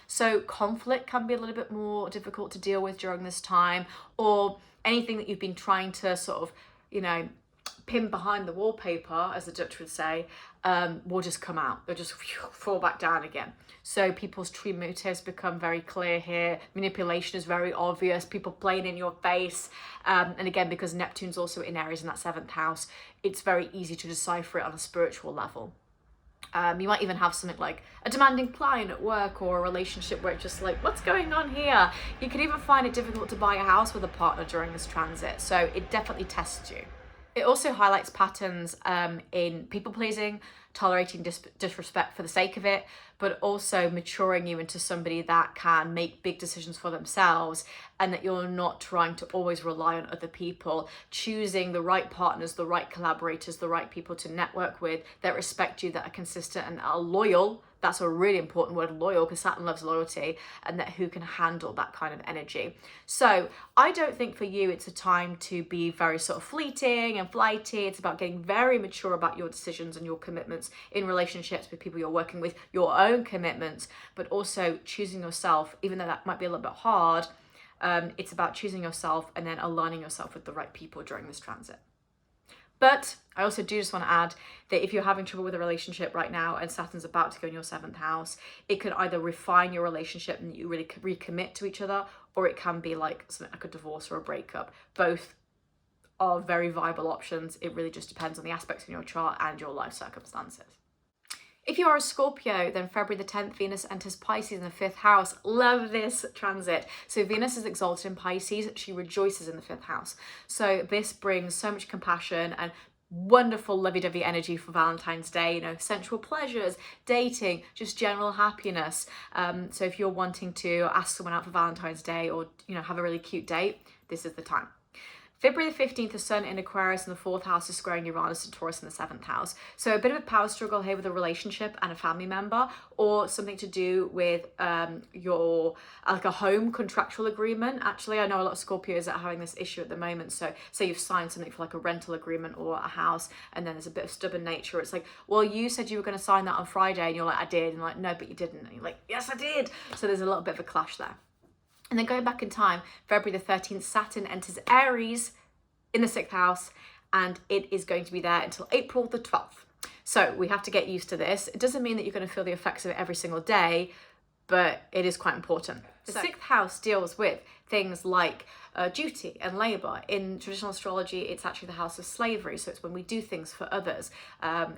So conflict can be a little bit more difficult to deal with during this time, or anything that you've been trying to sort of, you know, pin behind the wallpaper, as the Dutch would say, will just come out. They'll just fall back down again. So people's true motives become very clear here. Manipulation is very obvious. People playing in your face. And again, because Neptune's also in Aries in that 7th house, it's very easy to decipher it on a spiritual level. You might even have something like a demanding client at work, or a relationship where it's just like, what's going on here? You could even find it difficult to buy a house with a partner during this transit. So it definitely tests you. It also highlights patterns in people-pleasing, tolerating disrespect for the sake of it, but also maturing you into somebody that can make big decisions for themselves, and that you're not trying to always rely on other people, choosing the right partners, the right collaborators, the right people to network with that respect you, that are consistent and are loyal. That's a really important word, loyal, because Saturn loves loyalty, and that who can handle that kind of energy. So I don't think for you it's a time to be very sort of fleeting and flighty. It's about getting very mature about your decisions and your commitments in relationships with people you're working with, your own commitments, but also choosing yourself, even though that might be a little bit hard. It's about choosing yourself and then aligning yourself with the right people during this transit. But I also do just want to add that if you're having trouble with a relationship right now and Saturn's about to go in your 7th house, it could either refine your relationship and you really recommit to each other, or it can be like something like a divorce or a breakup. Both are very viable options. It really just depends on the aspects in your chart and your life circumstances. If you are a Scorpio, then February the 10th, Venus enters Pisces in the 5th house. Love this transit. So Venus is exalted in Pisces. She rejoices in the 5th house. So this brings so much compassion and wonderful lovey-dovey energy for Valentine's Day, you know, sensual pleasures, dating, just general happiness. So if you're wanting to ask someone out for Valentine's Day, or, you know, have a really cute date, this is the time. February the 15th, the Sun in Aquarius in the 4th house is squaring Uranus and Taurus in the 7th house. So a bit of a power struggle here with a relationship and a family member, or something to do with your, like a home contractual agreement. Actually, I know a lot of Scorpios that are having this issue at the moment. So say you've signed something for like a rental agreement or a house, and then there's a bit of stubborn nature. It's like, well, you said you were going to sign that on Friday, and you're like, I did. And like, no, but you didn't. And you're like, yes, I did. So there's a little bit of a clash there. And then going back in time, February the 13th, Saturn enters Aries in the 6th house, and it is going to be there until April the 12th. So we have to get used to this. It doesn't mean that you're going to feel the effects of it every single day, but it is quite important. The 6th house deals with things like duty and labor. In traditional astrology, it's actually the house of slavery. So it's when we do things for others.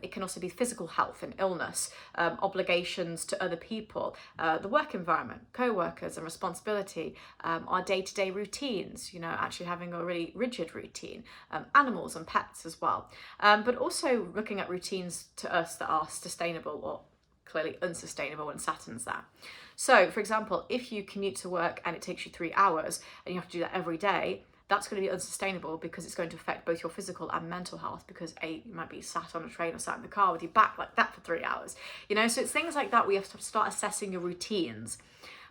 It can also be physical health and illness, obligations to other people, the work environment, co-workers and responsibility, our day-to-day routines, you know, actually having a really rigid routine, animals and pets as well. But also looking at routines to us that are sustainable or clearly unsustainable when Saturn's there. So, for example, if you commute to work and it takes you 3 hours and you have to do that every day, that's going to be unsustainable, because it's going to affect both your physical and mental health, because you might be sat on a train or sat in the car with your back like that for 3 hours. You know, so it's things like that where you have to start assessing your routines.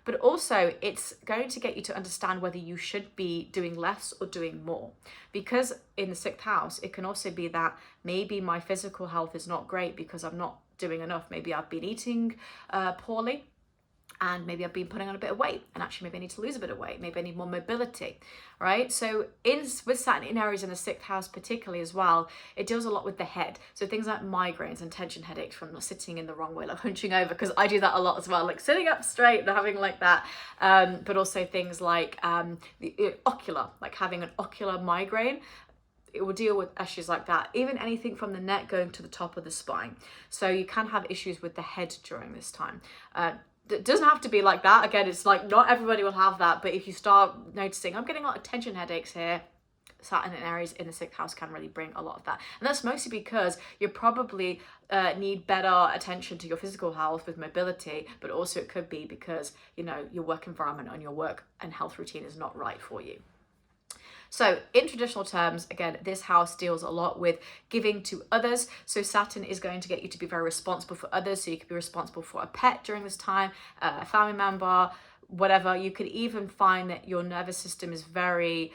But also it's going to get you to understand whether you should be doing less or doing more. Because in the 6th house, it can also be that maybe my physical health is not great because I'm not doing enough. Maybe I've been eating poorly, and maybe I've been putting on a bit of weight, and actually maybe I need to lose a bit of weight. Maybe I need more mobility, right? So with Saturn in Aries in the 6th house particularly as well, it deals a lot with the head. So things like migraines and tension headaches from not sitting in the wrong way, like hunching over, because I do that a lot as well, like sitting up straight and having like that. But also things like the ocular, like having an ocular migraine. It will deal with issues like that, even anything from the neck going to the top of the spine. So you can have issues with the head during this time. It doesn't have to be like that. Again, it's like not everybody will have that, but if you start noticing, I'm getting a lot of tension headaches here, Saturn and Aries in the 6th house can really bring a lot of that. And that's mostly because you probably need better attention to your physical health with mobility, but also it could be because, you know, your work environment and your work and health routine is not right for you. So in traditional terms, again, this house deals a lot with giving to others. So Saturn is going to get you to be very responsible for others. So you could be responsible for a pet during this time, a family member, whatever. You could even find that your nervous system is very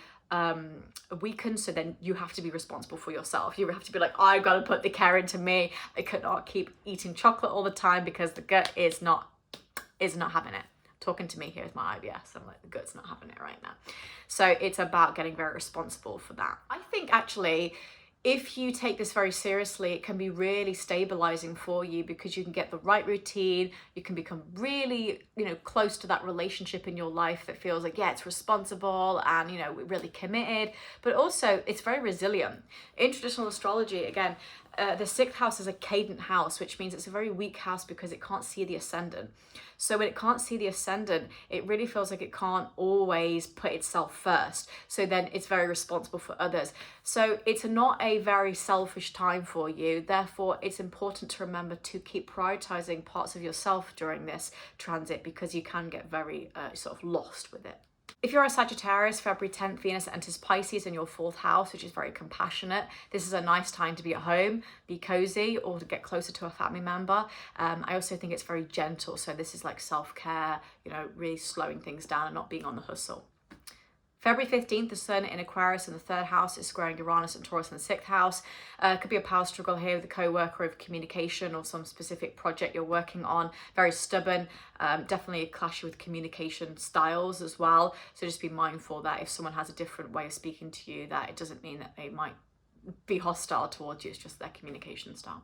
weakened, so then you have to be responsible for yourself. You have to be like, I gotta put the care into me. I could not keep eating chocolate all the time because the gut is not having it. Talking to me, here's my IBS. I'm like, the gut's not having it right now. So it's about getting very responsible for that. I think actually, if you take this very seriously, it can be really stabilizing for you because you can get the right routine. You can become really, close to that relationship in your life that feels like, yeah, it's responsible and, we're really committed, but also it's very resilient. In traditional astrology, again, the sixth house is a cadent house, which means it's a very weak house because it can't see the ascendant. So when it can't see the ascendant, it really feels like it can't always put itself first. So then it's very responsible for others. So it's not a very selfish time for you. Therefore, it's important to remember to keep prioritizing parts of yourself during this transit because you can get very sort of lost with it. If you're a Sagittarius, February 10th, Venus enters Pisces in your fourth house, which is very compassionate. This is a nice time to be at home, be cozy, or to get closer to a family member. I also think it's very gentle. So this is like self-care, really slowing things down and not being on the hustle. February 15th, the Sun in Aquarius in the third house is squaring Uranus and Taurus in the sixth house. Could be a power struggle here with a co-worker of communication or some specific project you're working on. Very stubborn, definitely a clash with communication styles as well. So just be mindful that if someone has a different way of speaking to you, that it doesn't mean that they might be hostile towards you, it's just their communication style.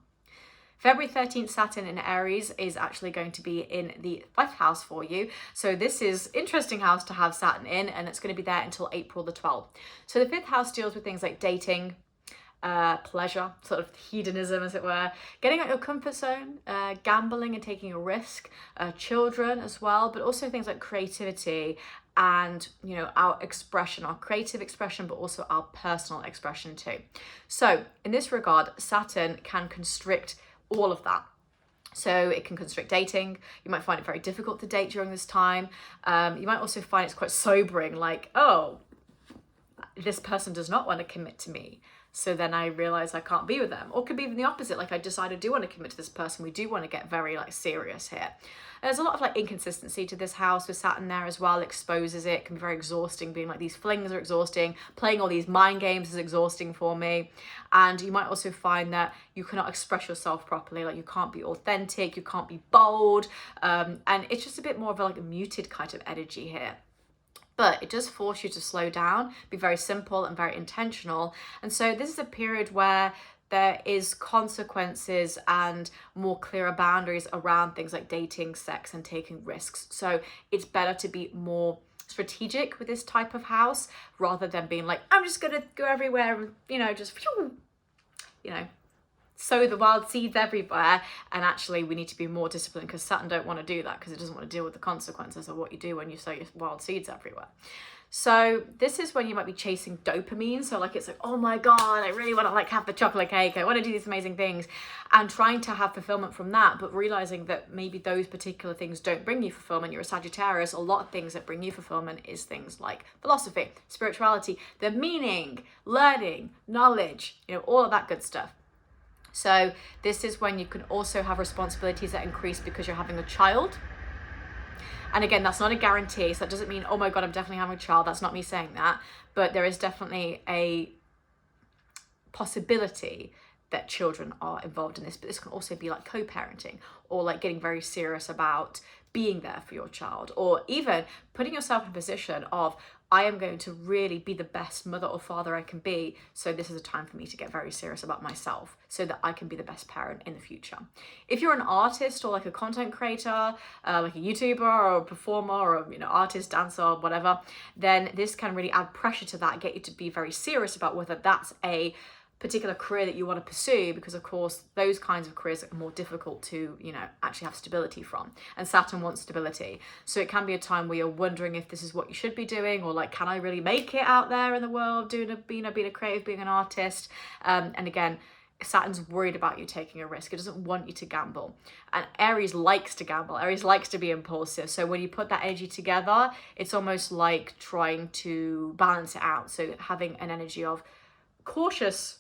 February 13th, Saturn in Aries is actually going to be in the fifth house for you. So this is interesting house to have Saturn in, and it's going to be there until April the 12th. So the fifth house deals with things like dating, pleasure, sort of hedonism, as it were, getting out your comfort zone, gambling and taking a risk, children as well, but also things like creativity and, our expression, our creative expression, but also our personal expression too. So in this regard, Saturn can constrict all of that. So it can constrict dating. You might find it very difficult to date during this time. You might also find it's quite sobering, like, oh, this person does not want to commit to me. So then I realize I can't be with them. Or it could be even the opposite. Like I decide I do want to commit to this person. We do want to get very serious here. There's a lot of inconsistency to this house with Saturn there as well. Exposes it. It can be very exhausting, being like these flings are exhausting. Playing all these mind games is exhausting for me. And you might also find that you cannot express yourself properly. Like you can't be authentic. You can't be bold. And it's just a bit more of a muted kind of energy here. But it does force you to slow down, be very simple and very intentional. And so this is a period where there is consequences and more clearer boundaries around things like dating, sex, and taking risks. So it's better to be more strategic with this type of house rather than being like, I'm just going to go everywhere and, just, sow the wild seeds everywhere. And actually we need to be more disciplined because Saturn don't want to do that because it doesn't want to deal with the consequences of what you do when you sow your wild seeds everywhere. So this is when you might be chasing dopamine. So it's like, oh my God, I really want to have the chocolate cake. I want to do these amazing things and trying to have fulfillment from that, but realizing that maybe those particular things don't bring you fulfillment. You're a Sagittarius. A lot of things that bring you fulfillment is things like philosophy, spirituality, the meaning, learning, knowledge, all of that good stuff. So this is when you can also have responsibilities that increase because you're having a child. And again, that's not a guarantee. So that doesn't mean, oh my God, I'm definitely having a child. That's not me saying that. But there is definitely a possibility that children are involved in this. But this can also be like co-parenting or getting very serious about being there for your child, or even putting yourself in a position of, I am going to really be the best mother or father I can be. So this is a time for me to get very serious about myself so that I can be the best parent in the future. If you're an artist or a content creator, like a YouTuber or a performer or artist, dancer, whatever, then this can really add pressure to that, get you to be very serious about whether that's a particular career that you want to pursue, because of course those kinds of careers are more difficult to actually have stability from, and Saturn wants stability. So it can be a time where you're wondering if this is what you should be doing, or can I really make it out there in the world being a creative, being an artist. And again, Saturn's worried about you taking a risk. It doesn't want you to gamble. And Aries likes to gamble. Aries likes to be impulsive. So when you put that energy together, it's almost like trying to balance it out. So having an energy of cautious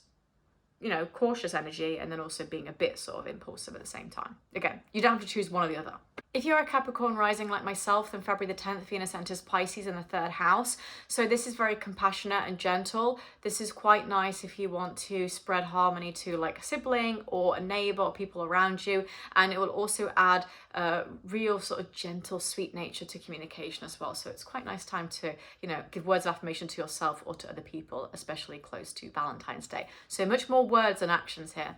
energy, and then also being a bit sort of impulsive at the same time. Again, you don't have to choose one or the other. If you're a Capricorn rising like myself, then February the 10th, Venus enters Pisces in the 3rd house. So this is very compassionate and gentle. This is quite nice if you want to spread harmony to like a sibling or a neighbor or people around you. And it will also add a real sort of gentle, sweet nature to communication as well. So it's quite a nice time to, give words of affirmation to yourself or to other people, especially close to Valentine's Day. So much more words and actions here.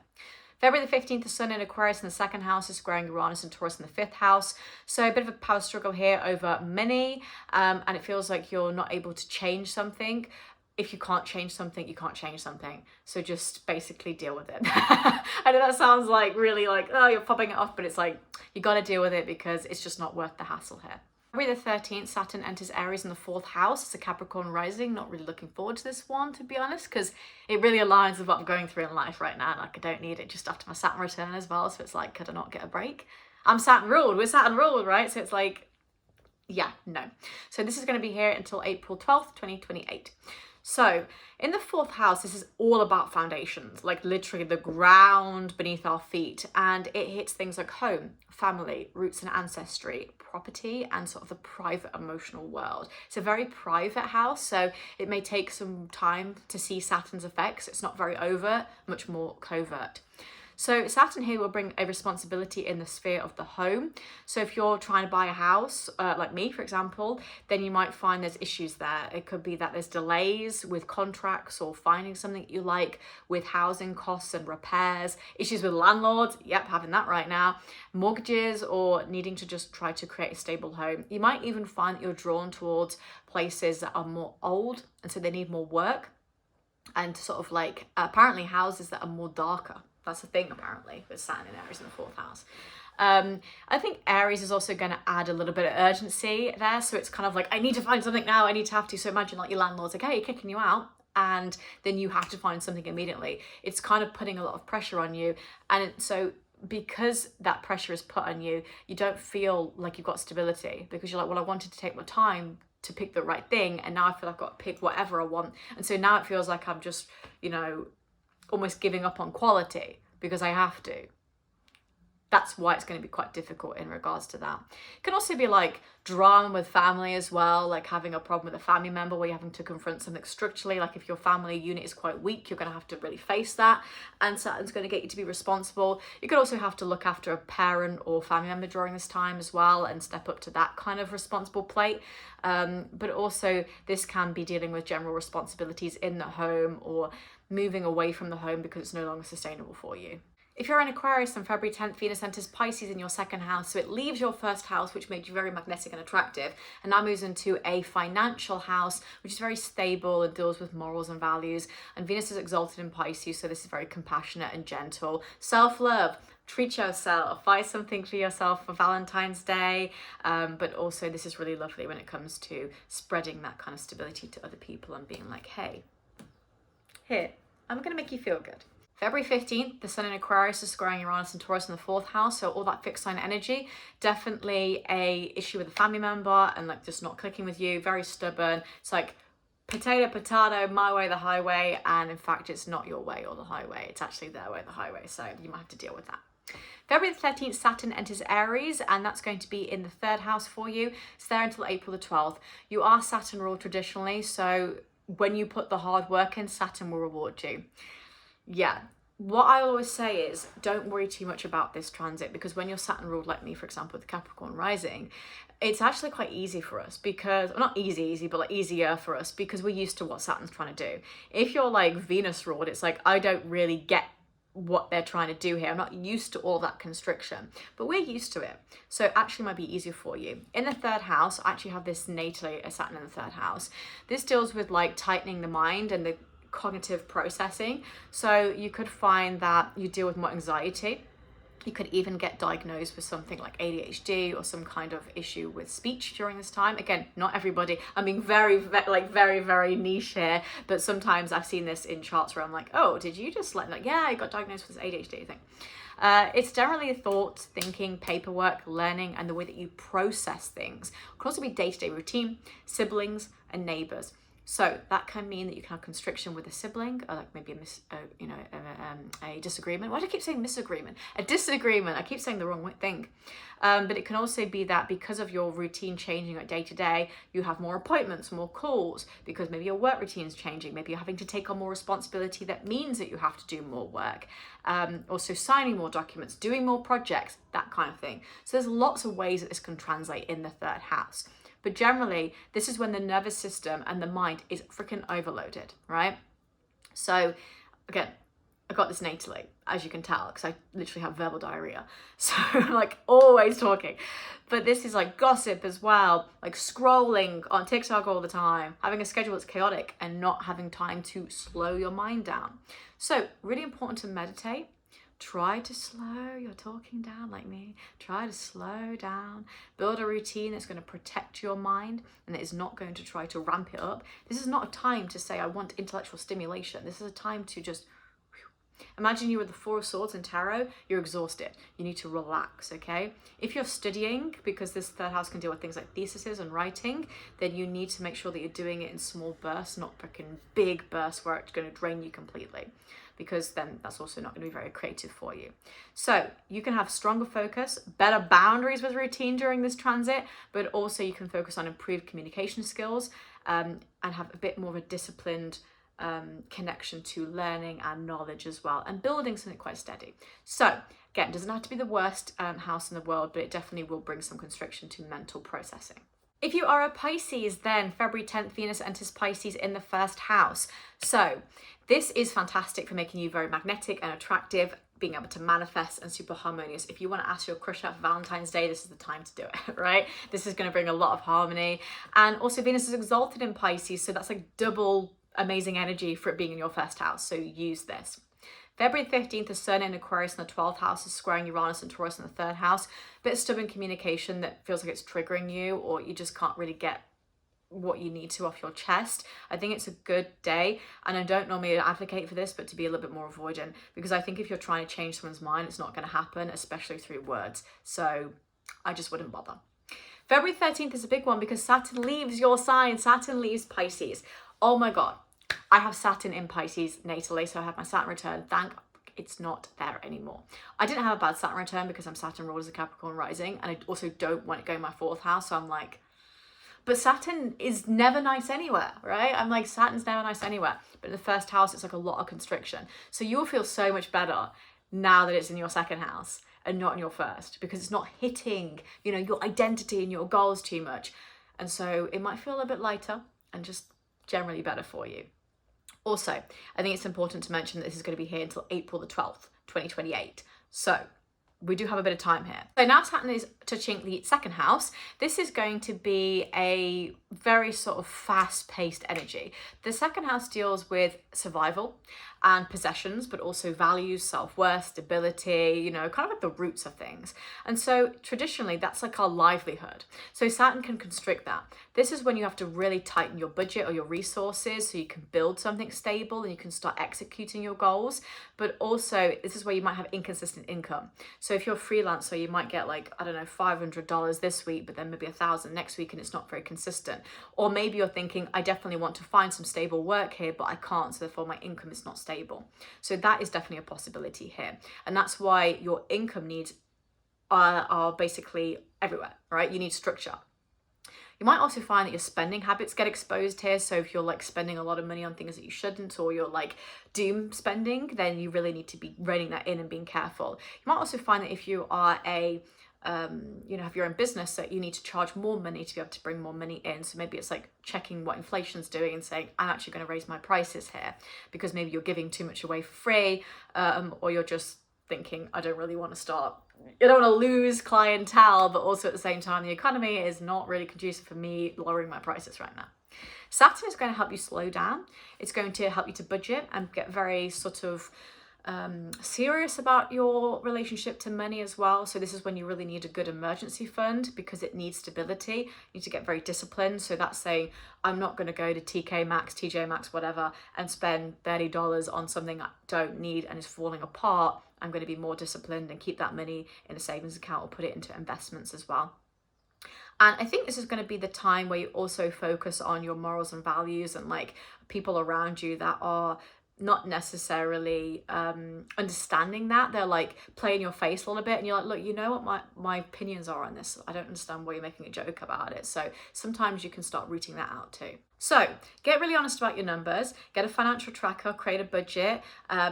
February the 15th, the Sun in Aquarius in the 2nd house is squaring Uranus and Taurus in the 5th house. So a bit of a power struggle here over money, and it feels like you're not able to change something. If you can't change something, you can't change something. So just basically deal with it. I know that sounds like really like, oh, you're popping it off, but it's like, you got to deal with it because it's just not worth the hassle here. February the 13th, Saturn enters Aries in the 4th house. It's a Capricorn rising. Not really looking forward to this one, to be honest, because it really aligns with what I'm going through in life right now. Like, I don't need it just after my Saturn return as well. So it's like, could I not get a break? I'm Saturn ruled. We're Saturn ruled, right? So it's like, yeah, no. So this is going to be here until April 12th, 2028. So in the 4th house, this is all about foundations, like literally the ground beneath our feet. And it hits things like home, family, roots and ancestry, property, and sort of the private emotional world. It's a very private house, so it may take some time to see Saturn's effects. It's not very overt, much more covert. So Saturn here will bring a responsibility in the sphere of the home. So if you're trying to buy a house, like me, for example, then you might find there's issues there. It could be that there's delays with contracts or finding something you like, with housing costs and repairs, issues with landlords. Yep, having that right now. Mortgages, or needing to just try to create a stable home. You might even find that you're drawn towards places that are more old, and so they need more work. And sort of like, apparently houses that are more darker. That's a thing apparently with Saturn and Aries in the 4th house. I think Aries is also going to add a little bit of urgency there. So it's kind of like, I need to find something now. I need to have to. So imagine like your landlord's like, hey, kicking you out. And then you have to find something immediately. It's kind of putting a lot of pressure on you. And so because that pressure is put on you, you don't feel like you've got stability, because you're like, well, I wanted to take my time to pick the right thing. And now I feel like I've got to pick whatever I want. And so now it feels like I'm just, almost giving up on quality because I have to. That's why it's going to be quite difficult in regards to that. It can also be like drama with family as well, like having a problem with a family member where you're having to confront something structurally. Like if your family unit is quite weak, you're going to have to really face that. And Saturn's going to get you to be responsible. You could also have to look after a parent or family member during this time as well and step up to that kind of responsible plate. But also this can be dealing with general responsibilities in the home, or moving away from the home because it's no longer sustainable for you. If you're an Aquarius, on February 10th, Venus enters Pisces in your 2nd house. So it leaves your 1st house, which made you very magnetic and attractive, and now moves into a financial house, which is very stable and deals with morals and values. And Venus is exalted in Pisces, so this is very compassionate and gentle. Self-love. Treat yourself, buy something for yourself for Valentine's Day. But also this is really lovely when it comes to spreading that kind of stability to other people and being like, hey, here, I'm going to make you feel good. February 15th, the Sun in Aquarius is squaring Uranus and Taurus in the 4th house. So all that fixed sign energy, definitely a issue with a family member and like just not clicking with you, very stubborn. It's like potato, my way, the highway. And in fact, it's not your way or the highway. It's actually their way, the highway. So you might have to deal with that. February the 13th, Saturn enters Aries, and that's going to be in the 3rd house for you. It's there until April the 12th. You are Saturn ruled traditionally, so when you put the hard work in, Saturn will reward you. Yeah, what I always say is don't worry too much about this transit, because when you're Saturn ruled like me, for example, with Capricorn rising, it's actually quite easy for us because, well, not easy, but like easier for us because we're used to what Saturn's trying to do. If you're like Venus ruled, it's like, I don't really get what they're trying to do here. I'm not used to all that constriction, but we're used to it. So it actually might be easier for you. In the 3rd house, I actually have this natally, a Saturn in the 3rd house. This deals with like tightening the mind and the cognitive processing. So you could find that you deal with more anxiety You could even get diagnosed with something like ADHD or some kind of issue with speech during this time. Again, not everybody. I'm being very, very niche here, but sometimes I've seen this in charts where I'm like, oh, did you just like yeah, I got diagnosed with this ADHD thing. It's generally thoughts, thinking, paperwork, learning, and the way that you process things. It could also be day-to-day routine, siblings, and neighbors. So that can mean that you can have constriction with a sibling, or like maybe a disagreement. Why do I keep saying misagreement? A disagreement. I keep saying the wrong thing. But it can also be that because of your routine changing like day to day, you have more appointments, more calls, because maybe your work routine is changing. Maybe you're having to take on more responsibility that means that you have to do more work. Also signing more documents, doing more projects, that kind of thing. So there's lots of ways that this can translate in the third house. But generally, this is when the nervous system and the mind is freaking overloaded, right? So again, I got this natally, as you can tell, because I literally have verbal diarrhea. So I'm like always talking. But this is like gossip as well, like scrolling on TikTok all the time, having a schedule that's chaotic and not having time to slow your mind down. So really important to meditate. Try to slow your talking down like me. Try to slow down. Build a routine that's going to protect your mind and that is not going to try to ramp it up. This is not a time to say, I want intellectual stimulation. This is a time to just imagine you with the Four of Swords in tarot. You're exhausted. You need to relax, okay? If you're studying, because this third house can deal with things like theses and writing, then you need to make sure that you're doing it in small bursts, not freaking big bursts where it's going to drain you completely, because then that's also not going to be very creative for you. So you can have stronger focus, better boundaries with routine during this transit, but also you can focus on improved communication skills and have a bit more of a disciplined connection to learning and knowledge as well, and building something quite steady. So again, it doesn't have to be the worst house in the world, but it definitely will bring some constriction to mental processing. If you are a Pisces, then February 10th, Venus enters Pisces in the first house. So this is fantastic for making you very magnetic and attractive, being able to manifest and super harmonious. If you want to ask your crush out for Valentine's Day, this is the time to do it, right? This is going to bring a lot of harmony. And also Venus is exalted in Pisces, so that's like double amazing energy for it being in your first house. So use this. February 15th, the Sun in Aquarius in the 12th house is squaring Uranus and Taurus in the third house. Bit of stubborn communication that feels like it's triggering you, or you just can't really get what you need to off your chest. I think it's a good day, and I don't normally advocate for this, but to be a little bit more avoidant, because I think if you're trying to change someone's mind, it's not going to happen, especially through words. So I just wouldn't bother. February 13th is a big one because Saturn leaves your sign. Saturn leaves Pisces. Oh my God. I have Saturn in Pisces natally, so I have my Saturn return. It's not there anymore. I didn't have a bad Saturn return because I'm Saturn ruled as a Capricorn rising, and I also don't want it going in my fourth house. So I'm like, but Saturn is never nice anywhere, right? I'm like, Saturn's never nice anywhere. But in the first house, it's like a lot of constriction. So you'll feel so much better now that it's in your second house and not in your first, because it's not hitting, your identity and your goals too much. And so it might feel a bit lighter and just generally better for you. Also, I think it's important to mention that this is going to be here until April the 12th, 2028. So we do have a bit of time here. So now Saturn is touching the second house. This is going to be a very sort of fast-paced energy. The second house deals with survival and possessions, but also values, self-worth, stability, kind of like the roots of things. And so traditionally, that's like our livelihood. So Saturn can constrict that. This is when you have to really tighten your budget or your resources so you can build something stable and you can start executing your goals. But also, this is where you might have inconsistent income. So if you're a freelancer, you might get like, I don't know, $500 this week, but then maybe $1,000 next week, and it's not very consistent. Or maybe you're thinking, I definitely want to find some stable work here, but I can't, so therefore my income is not stable. So that is definitely a possibility here. And that's why your income needs are basically everywhere, right? You need structure. You might also find that your spending habits get exposed here. So if you're like spending a lot of money on things that you shouldn't, or you're like doom spending, then you really need to be reining that in and being careful. You might also find that if you are have your own business, that you need to charge more money to be able to bring more money in. So maybe it's like checking what inflation's doing and saying, I'm actually going to raise my prices here, because maybe you're giving too much away for free, or you're just thinking, I don't really want to start. You don't want to lose clientele, but also at the same time, the economy is not really conducive for me lowering my prices right now. Saturn is going to help you slow down. It's going to help you to budget and get very sort of serious about your relationship to money as well. So this is when you really need a good emergency fund because it needs stability. You need to get very disciplined. So that's saying, I'm not going to go to TK Maxx, TJ Maxx, whatever, and spend $30 on something I don't need and is falling apart. I'm going to be more disciplined and keep that money in a savings account or put it into investments as well. And I think this is going to be the time where you also focus on your morals and values and like people around you that are not necessarily understanding that. They're like playing your face a little bit and you're like, look, you know what my opinions are on this. I don't understand why you're making a joke about it. So sometimes you can start rooting that out too. So get really honest about your numbers, get a financial tracker, create a budget,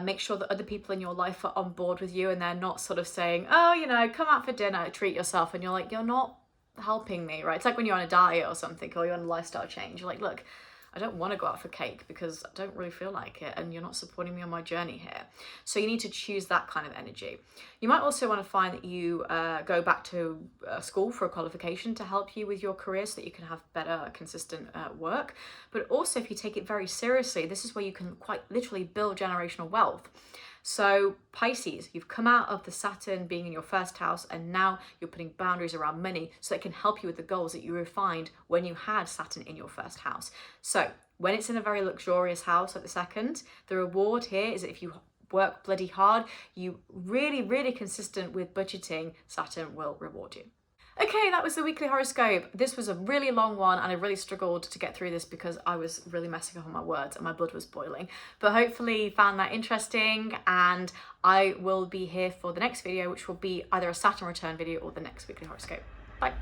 make sure that other people in your life are on board with you and they're not sort of saying, oh, you know, come out for dinner, treat yourself. And you're like, you're not helping me, right? It's like when you're on a diet or something, or you're on a lifestyle change. You're like, look, I don't want to go out for cake because I don't really feel like it and you're not supporting me on my journey here. So you need to choose that kind of energy. You might also want to find that you go back to school for a qualification to help you with your career so that you can have better, consistent work. But also if you take it very seriously, this is where you can quite literally build generational wealth. So Pisces, you've come out of the Saturn being in your first house and now you're putting boundaries around money so it can help you with the goals that you refined when you had Saturn in your first house. So when it's in a very luxurious house like the second, the reward here is that if you work bloody hard, you really consistent with budgeting, Saturn will reward you. Okay, that was the weekly horoscope. This was a really long one and I really struggled to get through this because I was really messing up on my words and my blood was boiling. But hopefully you found that interesting and I will be here for the next video, which will be either a Saturn return video or the next weekly horoscope. Bye.